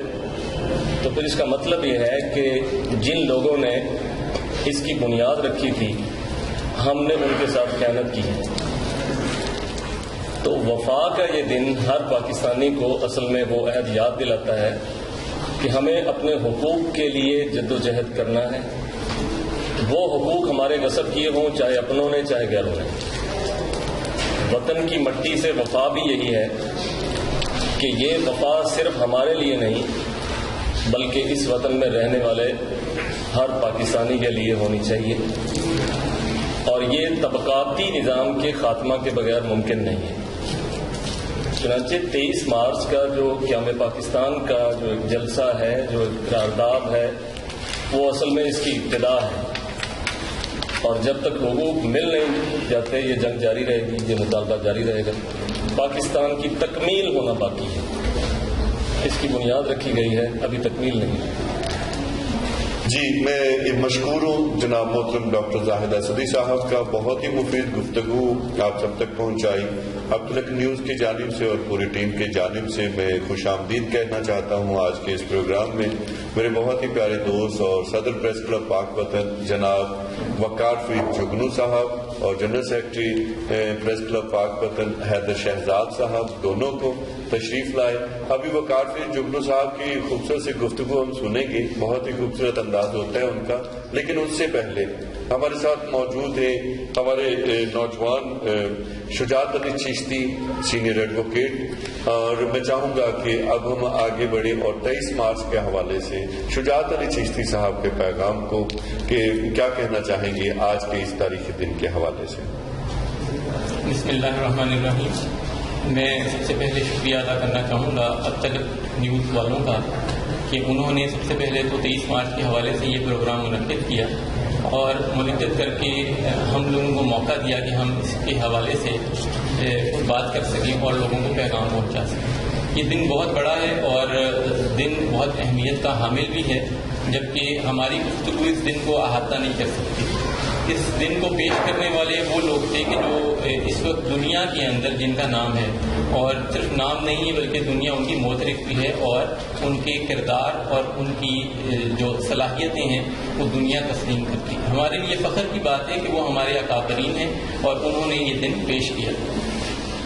تو پھر اس کا مطلب یہ ہے کہ جن لوگوں نے اس کی بنیاد رکھی تھی ہم نے ان کے ساتھ خیانت کی ہے. تو وفا کا یہ دن ہر پاکستانی کو اصل میں وہ عہد یاد دلاتا ہے کہ ہمیں اپنے حقوق کے لیے جدوجہد کرنا ہے. وہ حقوق ہمارے غصب کیے ہوں، چاہے اپنوں نے چاہے غیروں نے. وطن کی مٹی سے وفا بھی یہی ہے کہ یہ وفا صرف ہمارے لیے نہیں بلکہ اس وطن میں رہنے والے ہر پاکستانی کے لیے ہونی چاہیے، اور یہ طبقاتی نظام کے خاتمہ کے بغیر ممکن نہیں ہے. چنانچہ 23 مارچ کا جو قیام پاکستان کا جو ایک جلسہ ہے، جو ایک قرارداد ہے، وہ اصل میں اس کی ابتدا ہے. اور جب تک حقوق مل نہیں جاتے یہ جنگ جاری رہے گی، یہ مطالبہ جاری رہے گا. پاکستان کی تکمیل ہونا باقی ہے. اس کی بنیاد رکھی گئی ہے، ابھی تکمیل نہیں. جی میں مشکور ہوں جناب محترم ڈاکٹر زاہد اسدی صاحب کا بہت ہی مفید گفتگو آپ سب تک پہنچائی. اب تلک نیوز کی جانب سے اور پوری ٹیم کی جانب سے میں خوش آمدید کہنا چاہتا ہوں. آج کے اس پروگرام میں میرے بہت ہی پیارے دوست اور صدر پریس کلب پاک وطن جناب وقار فرید جگنو صاحب اور جنرل سیکرٹری پریس کلب پاک وطن حیدر شہزاد صاحب دونوں کو تشریف لائے. ابھی وقار فرید جگنو صاحب کی خوبصورت سی گفتگو ہم سنیں گے، بہت ہی خوبصورت انداز ہوتا ہے ان کا. لیکن اس سے پہلے ہمارے ساتھ موجود ہیں ہمارے نوجوان شجاعت علی چشتی سینئر ایڈوکیٹ، اور میں چاہوں گا کہ اب ہم آگے بڑھیں اور 23 مارچ کے حوالے سے شجاعت علی چشتی صاحب کے پیغام کو کہ کیا کہنا چاہیں گے آج کے اس تاریخی دن کے حوالے سے. بسم اللہ الرحمن الرحیم. میں سب سے پہلے شکریہ ادا کرنا چاہوں گا اب تک نیوز والوں کا کہ انہوں نے سب سے پہلے تو 23 مارچ کے حوالے سے یہ پروگرام منعقد کیا اور منعقد کر کے ہم لوگوں کو موقع دیا کہ ہم اس کے حوالے سے بات کر سکیں اور لوگوں کو پیغام پہنچا سکیں. یہ دن بہت بڑا ہے اور دن بہت اہمیت کا حامل بھی ہے، جبکہ ہماری گفتگو اس دن کو احاطہ نہیں کر سکتی. اس دن کو پیش کرنے والے وہ لوگ تھے کہ جو اس وقت دنیا کے اندر جن کا نام ہے، اور صرف نام نہیں ہے بلکہ دنیا ان کی معترف بھی ہے اور ان کے کردار اور ان کی جو صلاحیتیں ہیں وہ دنیا تسلیم کرتی ہے. ہمارے لیے فخر کی بات ہے کہ وہ ہمارے اکابرین ہیں اور انہوں نے یہ دن پیش کیا.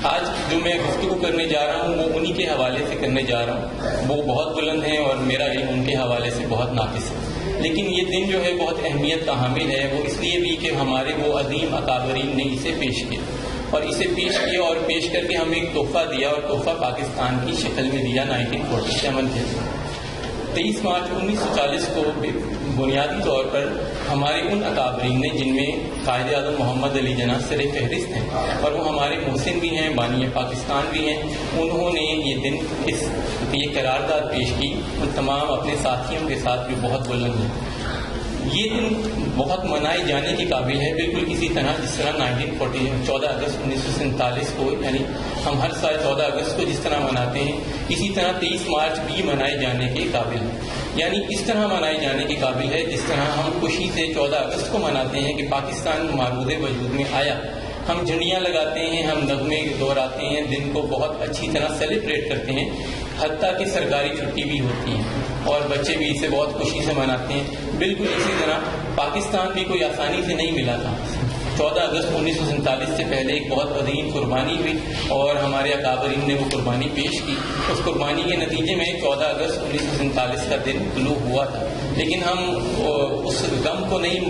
آج جو میں گفتگو کرنے جا رہا ہوں وہ انہی کے حوالے سے کرنے جا رہا ہوں. وہ بہت بلند ہیں اور میرا علم ان کے حوالے سے بہت ناقص ہے، لیکن یہ دن جو ہے بہت اہمیت کا حامل ہے. وہ اس لیے بھی کہ ہمارے وہ عظیم اکابرین نے اسے پیش کیا اور اسے پیش کیا اور پیش کر کے ہمیں ایک تحفہ دیا اور تحفہ پاکستان کی شکل میں دیا 1947 کے. 23 مارچ 1940 کو بنیادی طور پر ہمارے ان اکابرین نے جن میں قائد اعظم محمد علی جناح سر فہرست ہیں اور وہ ہمارے محسن بھی ہیں، بانی پاکستان بھی ہیں، انہوں نے یہ دن یہ قرارداد پیش کی ان تمام اپنے ساتھیوں کے ساتھ جو بہت بلند ہیں. یہ دن بہت منائے جانے کے قابل ہے، بالکل اسی طرح جس طرح 14 اگست 1947 کو یعنی ہم ہر سال 14 اگست کو جس طرح مناتے ہیں اسی طرح 23 مارچ بھی منائے جانے کے قابل ہے. یعنی اس طرح منائے جانے کے قابل ہے جس طرح ہم خوشی سے 14 اگست کو مناتے ہیں کہ پاکستان معروض وجود میں آیا. ہم جھنڈیاں لگاتے ہیں، ہم نغمے دہراتے ہیں، دن کو بہت اچھی طرح سیلیبریٹ کرتے ہیں، حتیٰ کہ سرکاری چھٹی بھی ہوتی ہے اور بچے بھی اسے بہت خوشی سے مناتے ہیں. بالکل اسی طرح پاکستان بھی کوئی آسانی سے نہیں ملا تھا. 14 اگست 1947 سے پہلے ایک بہت عظیم قربانی ہوئی اور ہمارے اکابرین نے وہ قربانی پیش کی. اس قربانی کے نتیجے میں 14 اگست 1947 کا دن طلوع ہوا تھا. لیکن ہم اس غم کو نہیں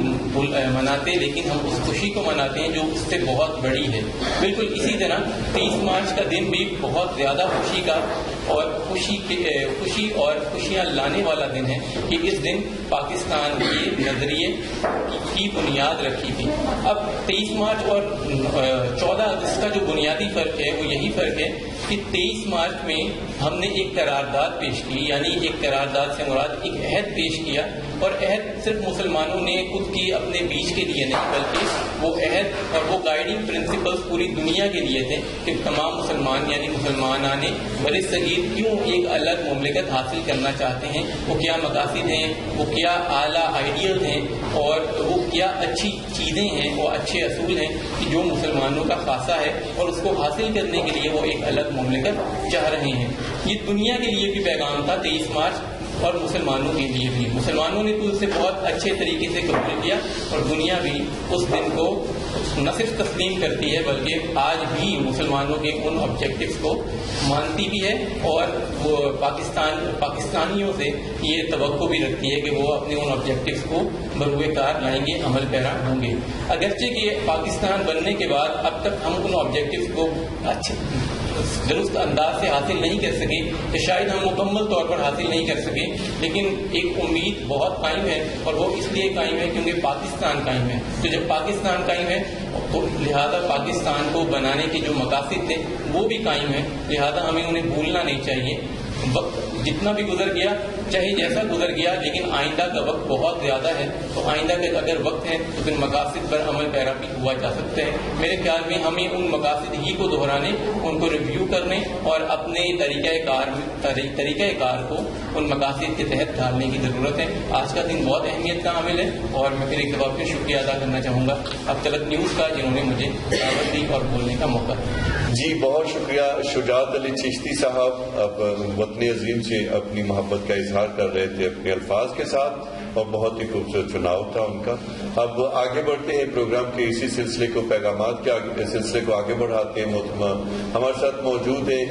مناتے، لیکن ہم اس خوشی کو مناتے ہیں جو اس سے بہت بڑی ہے. بالکل اسی طرح 23 مارچ کا دن بھی بہت زیادہ خوشی کا اور خوشی اور خوشیاں لانے والا دن ہے کہ اس دن پاکستان کے نظریے کی بنیاد رکھی تھی. اب 23 مارچ اور 14 اگست کا جو بنیادی فرق ہے وہ یہی فرق ہے کہ 23 مارچ میں ہم نے ایک قرارداد پیش کی، یعنی ایک قرارداد سے مراد ایک عہد پیش کیا، اور عہد صرف مسلمانوں نے خود کی اپنے بیچ کے لیے نہیں بلکہ وہ عہد اور وہ گائیڈنگ پرنسپلز پوری دنیا کے لیے تھے کہ تمام مسلمان یعنی مسلمانان بر صغیر کیوں ایک الگ مملکت حاصل کرنا چاہتے ہیں، وہ کیا مقاصد ہیں، وہ کیا اعلیٰ آئیڈیل ہیں، اور وہ کیا اچھی چیزیں ہیں، وہ اچھے اصول ہیں کہ جو مسلمانوں کا خاصہ ہے، اور اس کو حاصل کرنے کے لیے وہ ایک الگ مملکت چاہ رہے ہیں۔ یہ دنیا کے لیے بھی پیغام تھا 23 مارچ، اور مسلمانوں کے لیے بھی۔ مسلمانوں نے تو اسے بہت اچھے طریقے سے قبول کیا، اور دنیا بھی اس دن کو نہ صرف تسلیم کرتی ہے بلکہ آج بھی مسلمانوں کے ان آبجیکٹیوز کو مانتی بھی ہے، اور وہ پاکستانیوں سے یہ توقع بھی رکھتی ہے کہ وہ اپنے ان آبجیکٹیوز کو بروئے کار لائیں گے، عمل پیرا ہوں گے۔ اگرچہ کہ پاکستان بننے کے بعد اب تک ہم ان آبجیکٹیوز کو اچھے درست انداز سے حاصل نہیں کر سکے، کہ شاید ہم مکمل طور پر حاصل نہیں کر سکے، لیکن ایک امید بہت قائم ہے، اور وہ اس لیے قائم ہے کیونکہ پاکستان قائم ہے۔ تو جب پاکستان قائم ہے تو لہذا پاکستان کو بنانے کے جو مقاصد تھے وہ بھی قائم ہیں، لہذا ہمیں انہیں بھولنا نہیں چاہیے۔ وقت جتنا بھی گزر گیا، چاہے جیسا گزر گیا، لیکن آئندہ کا وقت بہت زیادہ ہے، تو آئندہ کا اگر وقت ہے تو پھر مقاصد پر عمل پیرا بھی ہوا جا سکتا ہے۔ میرے خیال میں ہمیں ان مقاصد ہی کو دہرانے، ان کو ریویو کرنے، اور اپنے طریقہ کار کو ان مقاصد کے تحت ڈالنے کی ضرورت ہے۔ آج کا دن بہت اہمیت کا حامل ہے، اور میں پھر ایک دفعہ پھر شکریہ ادا کرنا چاہوں گا اب تلک نیوز کا، جنہوں نے مجھے دعوت دی اور بولنے کا موقع دیا۔ جی بہت شکریہ شجاعت علی چشتی صاحب، اب وطن عظیم سے اپنی محبت کا اظہار کر رہے تھے اپنے الفاظ کے ساتھ، اور بہت ہی خوبصورت چناؤ تھا ان کا۔ اب آگے بڑھتے ہیں پروگرام کے اسی سلسلے کو، پیغامات کے سلسلے کو آگے بڑھاتے ہیں۔ ہمارے ساتھ موجود ہیں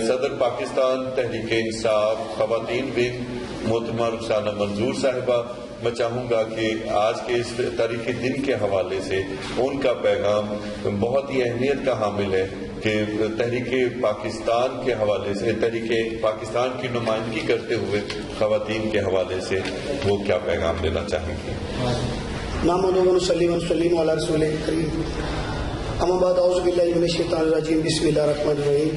صدر پاکستان تحریک انصاف خواتین ونگ محترمہ رخسانہ منظور صاحبہ۔ میں چاہوں گا کہ آج کے اس تاریخی دن کے حوالے سے ان کا پیغام بہت ہی اہمیت کا حامل ہے کہ تحریک پاکستان کے حوالے سے، تحریک پاکستان کی نمائندگی کرتے ہوئے خواتین کے حوالے سے وہ کیا پیغام دینا چاہیں گے۔ نحمدہ و نصلی و نسلم علی رسول کریم، اما بعد اعوذ باللہ من الشیطان الرجیم، بسم اللہ الرحمن الرحیم۔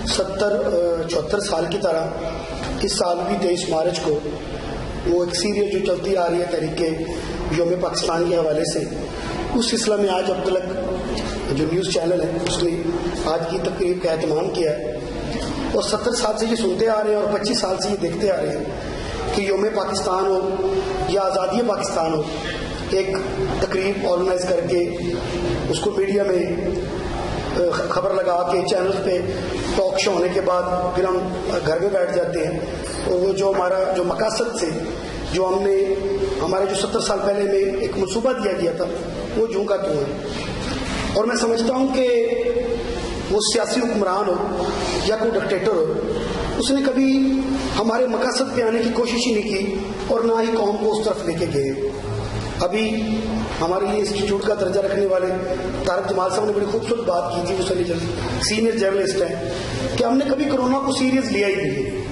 74 سال کی طرح اس سال بھی 23 مارچ کو وہ ایک سیریز جو چلتی آ رہی ہے تحریک یوم پاکستان کے حوالے سے، اس سلسلہ میں آج اب تک جو نیوز چینل ہے اس نے آج کی تقریب کا اہتمام کیا ہے، اور 70 سال سے یہ سنتے آ رہے ہیں اور 25 سال سے یہ دیکھتے آ رہے ہیں کہ یوم پاکستان ہو یا آزادی پاکستان ہو، ایک تقریب آرگنائز کر کے اس کو میڈیا میں خبر لگا کے چینل پہ ٹاک شو ہونے کے بعد پھر ہم گھر میں بیٹھ جاتے ہیں، اور وہ جو ہمارا جو مقاصد سے جو ہم نے ہمارے جو 70 سال پہلے میں ایک منصوبہ دیا گیا تھا وہ جوں کا توں ہے۔ اور میں سمجھتا ہوں کہ وہ سیاسی حکمران ہو یا کوئی ڈکٹیٹر ہو، اس نے کبھی ہمارے مقاصد پہ آنے کی کوشش ہی نہیں کی، اور نہ ہی قوم کو اس طرف لے کے گئے۔ ابھی ہمارے لیے انسٹیٹیوٹ کا درجہ رکھنے والے طارق جمال صاحب نے بڑی خوبصورت بات کی تھی، وہ سینئر جرنلسٹ ہیں، کہ ہم نے کبھی کرونا کو سیریس لیا ہی نہیں،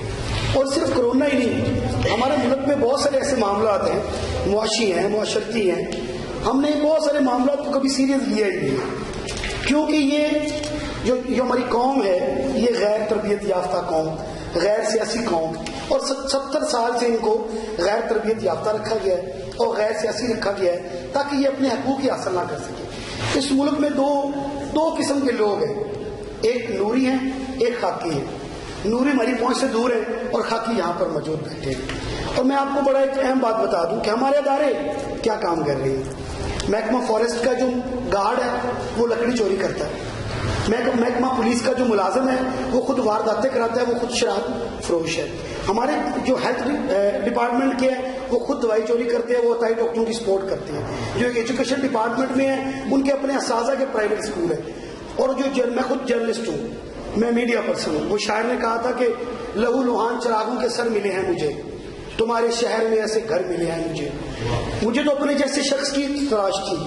اور صرف کرونا ہی نہیں، ہمارے ملک میں بہت سارے ایسے معاملات ہیں، معاشی ہیں، معاشرتی ہیں، ہم نے بہت سارے معاملات کو کبھی سیریس لیا ہی نہیں، کیونکہ یہ جو ہماری قوم ہے یہ غیر تربیت یافتہ قوم، غیر سیاسی قوم، اور 70 سال سے ان کو غیر تربیت یافتہ رکھا گیا ہے اور غیر سیاسی رکھا گیا ہے تاکہ یہ اپنے حقوق کی حاصل نہ کر سکے۔ اس ملک میں دو قسم کے لوگ ہیں، ایک نوری ہیں، ایک خاکی ہیں۔ نوری ہماری پہنچ سے دور ہے اور خاکی یہاں پر موجود بیٹھے ہیں۔ اور میں آپ کو بڑا ایک اہم بات بتا دوں کہ ہمارے ادارے کیا کام کر رہے ہیں۔ محکمہ فارسٹ کا جو گارڈ ہے وہ لکڑی چوری کرتا ہے، محکمہ پولیس کا جو ملازم ہے وہ خود وارداتیں کراتا ہے، وہ خود شراب فروش ہے۔ ہمارے جو ہیلتھ ڈپارٹمنٹ کے ہیں وہ خود دوائی چوری کرتے ہیں، وہ تائی ڈاکٹروں کی سپورٹ کرتے ہیں۔ جو ایجوکیشن ڈپارٹمنٹ میں ہیں ان کے اپنے اساتذہ کے پرائیویٹ اسکول ہیں۔ اور جو میں خود جرنلسٹ ہوں، میں میڈیا پرسن ہوں۔ وہ شاعر نے کہا تھا کہ لہو لوہان چراغوں کے سر ملے ہیں مجھے، تمہارے شہر میں ایسے گھر ملے ہیں مجھے تو اپنے جیسے شخص کی تلاش تھی،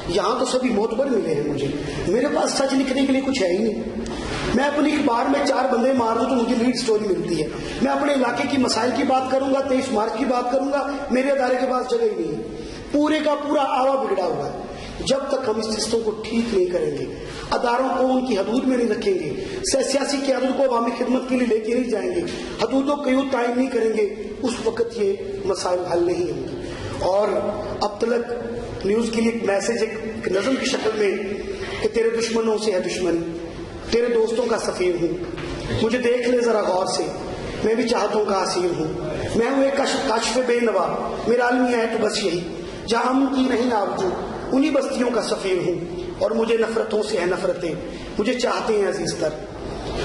یہاں تو سبھی معتبر ملے ہیں مجھے، میرے پاس سچ لکھنے کے لیے کچھ ہے ہی نہیں۔ میں اپنی اخبار میں 4 بندے مار دوں تو مجھے لیڈ سٹوری ملتی ہے۔ میں اپنے علاقے کی مسائل کی بات کروں گا، 23 مارچ کی بات کروں گا، میرے ادارے کے پاس جگہ ہی نہیں ہے، پورے کا پورا آوا بگڑا ہوا ہے۔ جب تک ہم اس سسٹم کو ٹھیک نہیں کریں گے، اداروں کو ان کی حدود میں نہیں رکھیں گے، سیاسی قیادت کو عوامی خدمت کے لیے لے کے نہیں جائیں گے، حدود و قیود تعین نہیں کریں گے، اس وقت یہ مسائل حل نہیں ہوں گے۔ اور اب تلک نیوز کے لیے ایک میسج، ایک نظم کی شکل میں کہ تیرے دشمنوں سے ہے دشمنی، تیرے دوستوں کا سفیر ہوں، مجھے دیکھ لے ذرا غور سے، میں بھی چاہتوں کا اسیر ہوں، میں ہوں ایک کاشف بے نوا، میرا المیہ ہے تو بس یہی، جہاں امن کی نہیں آرزو انہی بستیوں کا سفیر ہوں، اور مجھے نفرتوں سے ہے نفرتیں، مجھے چاہتے ہیں عزیز تر،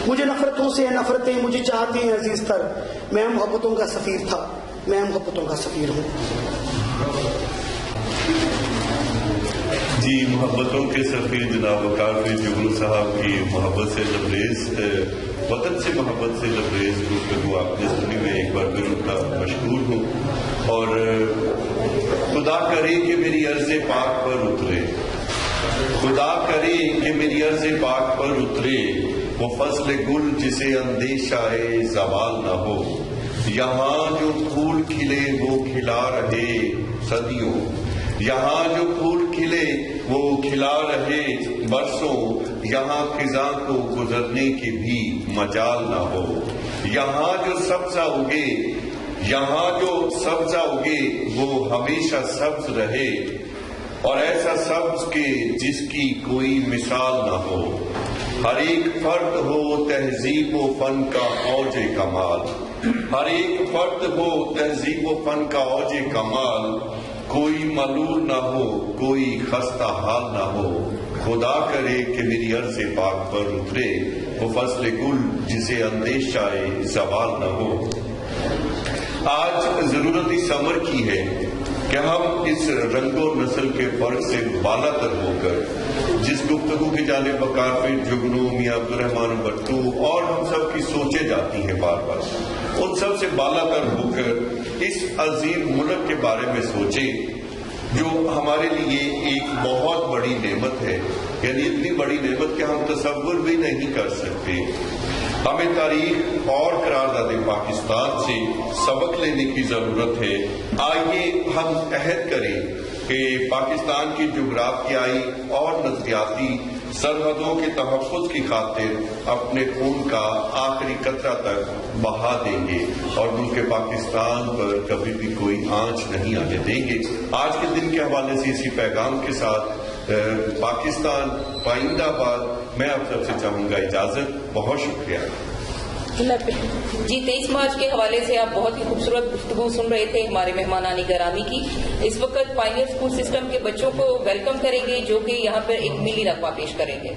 مجھے نفرتوں سے ہے نفرتیں، مجھے چاہتے ہیں عزیز تر، میں محبتوں کا سفیر تھا، میں محبتوں کا سفیر ہوں۔ جی، محبتوں کے سفیر جناب وقار پیر جگنو صاحب کی محبت سے لبریز، وطن سے محبت سے لبریز گفتگو آپ نے سنی، میں ایک بار پھر ان کا مشکور ہوں، اور خدا کرے کہ میری عرض پاک پر اترے، خدا کرے کہ میری عرض پاک پر اترے وہ فصل گل جسے اندیشہ زوال نہ ہو، یہاں جو پھول کھلے وہ کھلا رہے صدیوں، یہاں جو پھول کھلے وہ کھلا رہے برسوں، یہاں خزاں کو گزرنے کی بھی مجال نہ ہو، یہاں جو سبزہ اگے، یہاں جو سبزہ اگے وہ ہمیشہ سبز رہے، اور ایسا سبز کہ جس کی کوئی مثال نہ ہو، ہر ایک فرد ہو تہذیب و فن کا اوج کمال، ہر ایک فرد ہو تہذیب و فن کا اوج کمال، کوئی ملول نہ ہو کوئی خستہ حال نہ ہو، خدا کرے کہ میری عرض پاک پر اترے وہ فصل گل جسے اندیشہ زوال نہ ہو۔ آج ضرورت اس امر کی ہے کہ ہم اس رنگ و نسل کے فرق سے بالا تر ہو کر جس گفتگو کی جانب وقار پیر جگنو، میاں عبدالرحمان بٹو اور ہم سب کی سوچیں جاتی ہیں بار بار، ان سب سے بالا تر ہو کر اس عظیم ملک کے بارے میں سوچیں جو ہمارے لیے ایک بہت بڑی نعمت ہے، یعنی اتنی بڑی نعمت کہ ہم تصور بھی نہیں کر سکتے۔ ہمیں تاریخ اور قرارداد پاکستان سے سبق لینے کی ضرورت ہے۔ آئیے ہم عہد کریں کہ پاکستان کی جغرافیائی اور نظریاتی سرحدوں کے تحفظ کی خاطر اپنے خون کا آخری قطرہ تک بہا دیں گے، اور ملک پاکستان پر کبھی بھی کوئی آنچ نہیں آنے دیں گے۔ آج کے دن کے حوالے سے اسی پیغام کے ساتھ پاکستان پائندہ باد میں آپ سب سے چاہوں گا اجازت۔ بہت شکریہ۔ جی، 23 مارچ کے حوالے سے آپ بہت ہی خوبصورت گفتگو سن رہے تھے ہمارے مہمانان گرامی کی۔ اس وقت پائنیئر اسکول سسٹم کے بچوں کو ویلکم کریں گے جو کہ یہاں پر ایک ملی رقبہ پیش کریں گے۔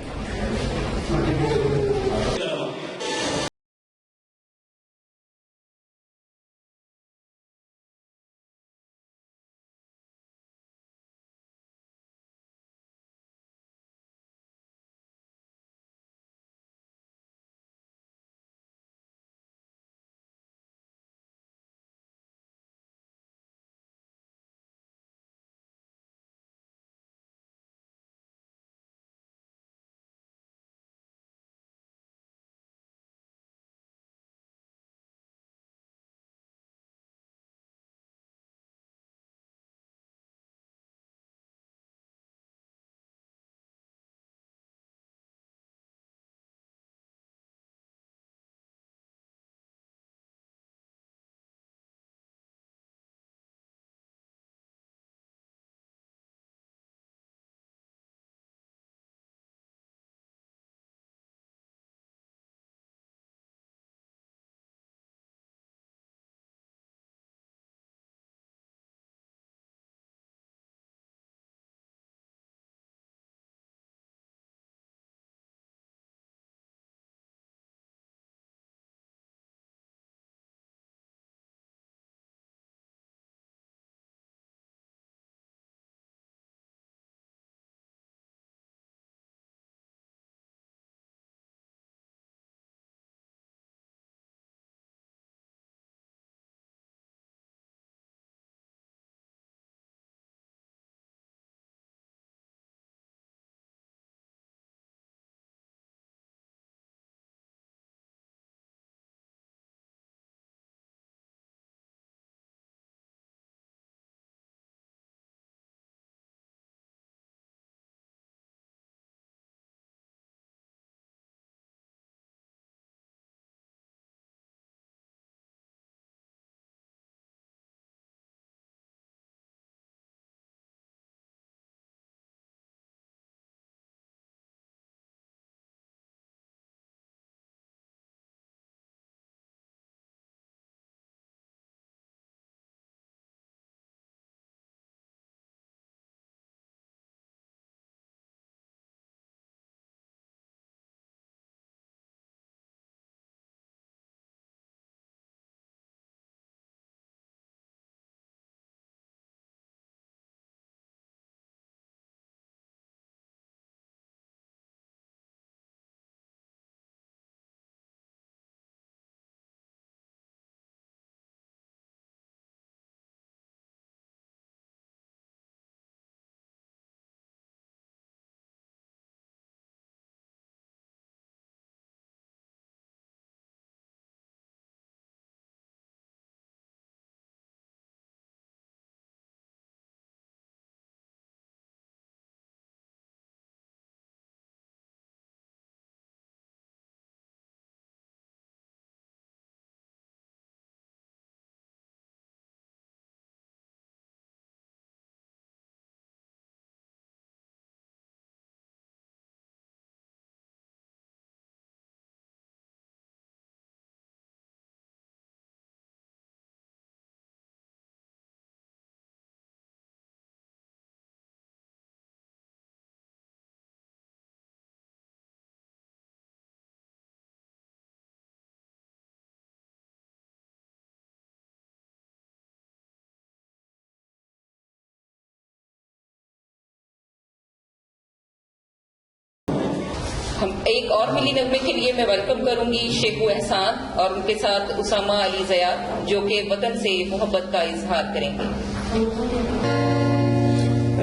ہم ایک اور ملی نغمے کے لیے میں ویلکم کروں گی شیخو احسان اور ان کے ساتھ اسامہ علی ضیاء جو کہ وطن سے محبت کا اظہار کریں گے.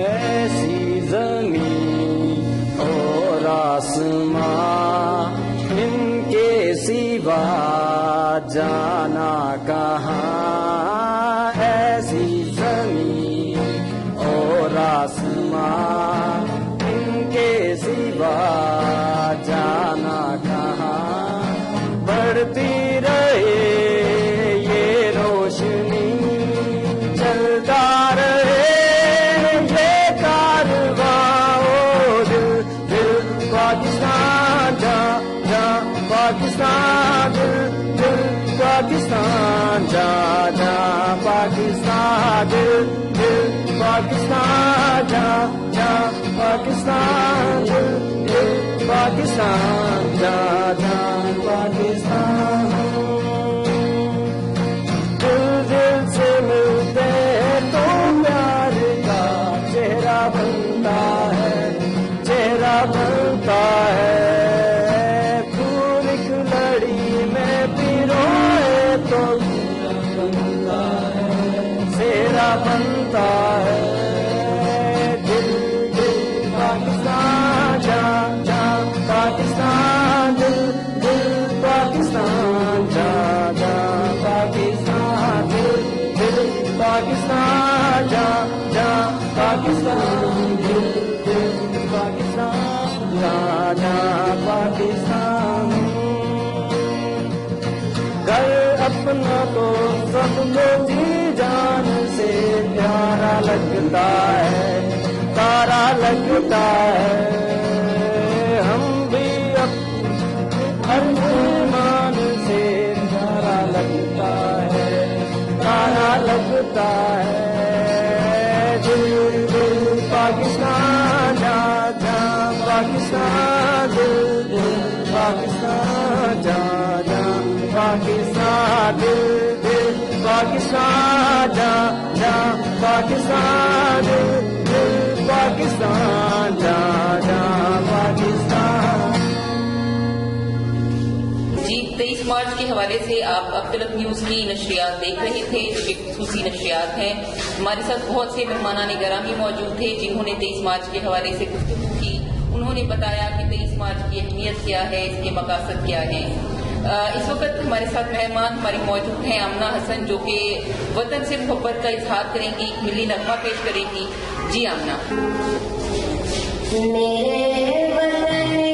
ایسی زمین اور آسماں ان کے سوا جانا کہاں، ایسی زمین اور آسماں ان کے سوا جانا کہاں، بڑھتی رہے یہ روشنی چلتا رہے یہ کارواں، دل دل پاکستان جا جا پاکستان، دل دل پاکستان جا جا پاکستان، دل دل پاکستان جا جا پاکستان، دل دل پاکستان جا جا پاکستان. دل دل سے ملتے تو پیار کا چہرہ بنتا ہے، چہرہ بنتا ہے. پھول ایک لڑی میں پیروئے تو بنتا ہے، چہرہ بنتا ہے. دل دل پاکستان جا جا پاکستان، دل دل پاکستان جا جا پاکستان، دل دل پاکستان جا جا پاکستان، دل دل پاکستان جا جا پاکستان. گھر اپنا تو سب کو جی جان سے پیارا لگتا ہے، تارا لگتا ہے. ہم بھی ہر ایمان سے پیارا لگتا ہے، تارا لگتا ہے. دل دل پاکستان جا جا پاکستان، دل دل پاکستان جا جا پاکستان، دل دل پاکستان جا جا پاکستان، دل دل پاکستان جا جا پاکستان. جی 23 مارچ کے حوالے سے آپ اب تلک نیوز کی نشریات دیکھ رہے تھے جو کہ خصوصی نشریات ہیں. ہمارے ساتھ بہت سے مہمانان گرامی موجود تھے جنہوں نے 23 مارچ کے حوالے سے گفتگو کی. انہوں نے بتایا کہ 23 مارچ کی اہمیت کیا ہے، اس کے مقاصد کیا ہیں. اس وقت ہمارے ساتھ مہمان ہماری موجود ہیں آمنہ حسن جو کہ وطن سے محبت کا اظہار کریں گی، ملی نغمہ پیش کریں گی. جی آمنہ. میرے وطن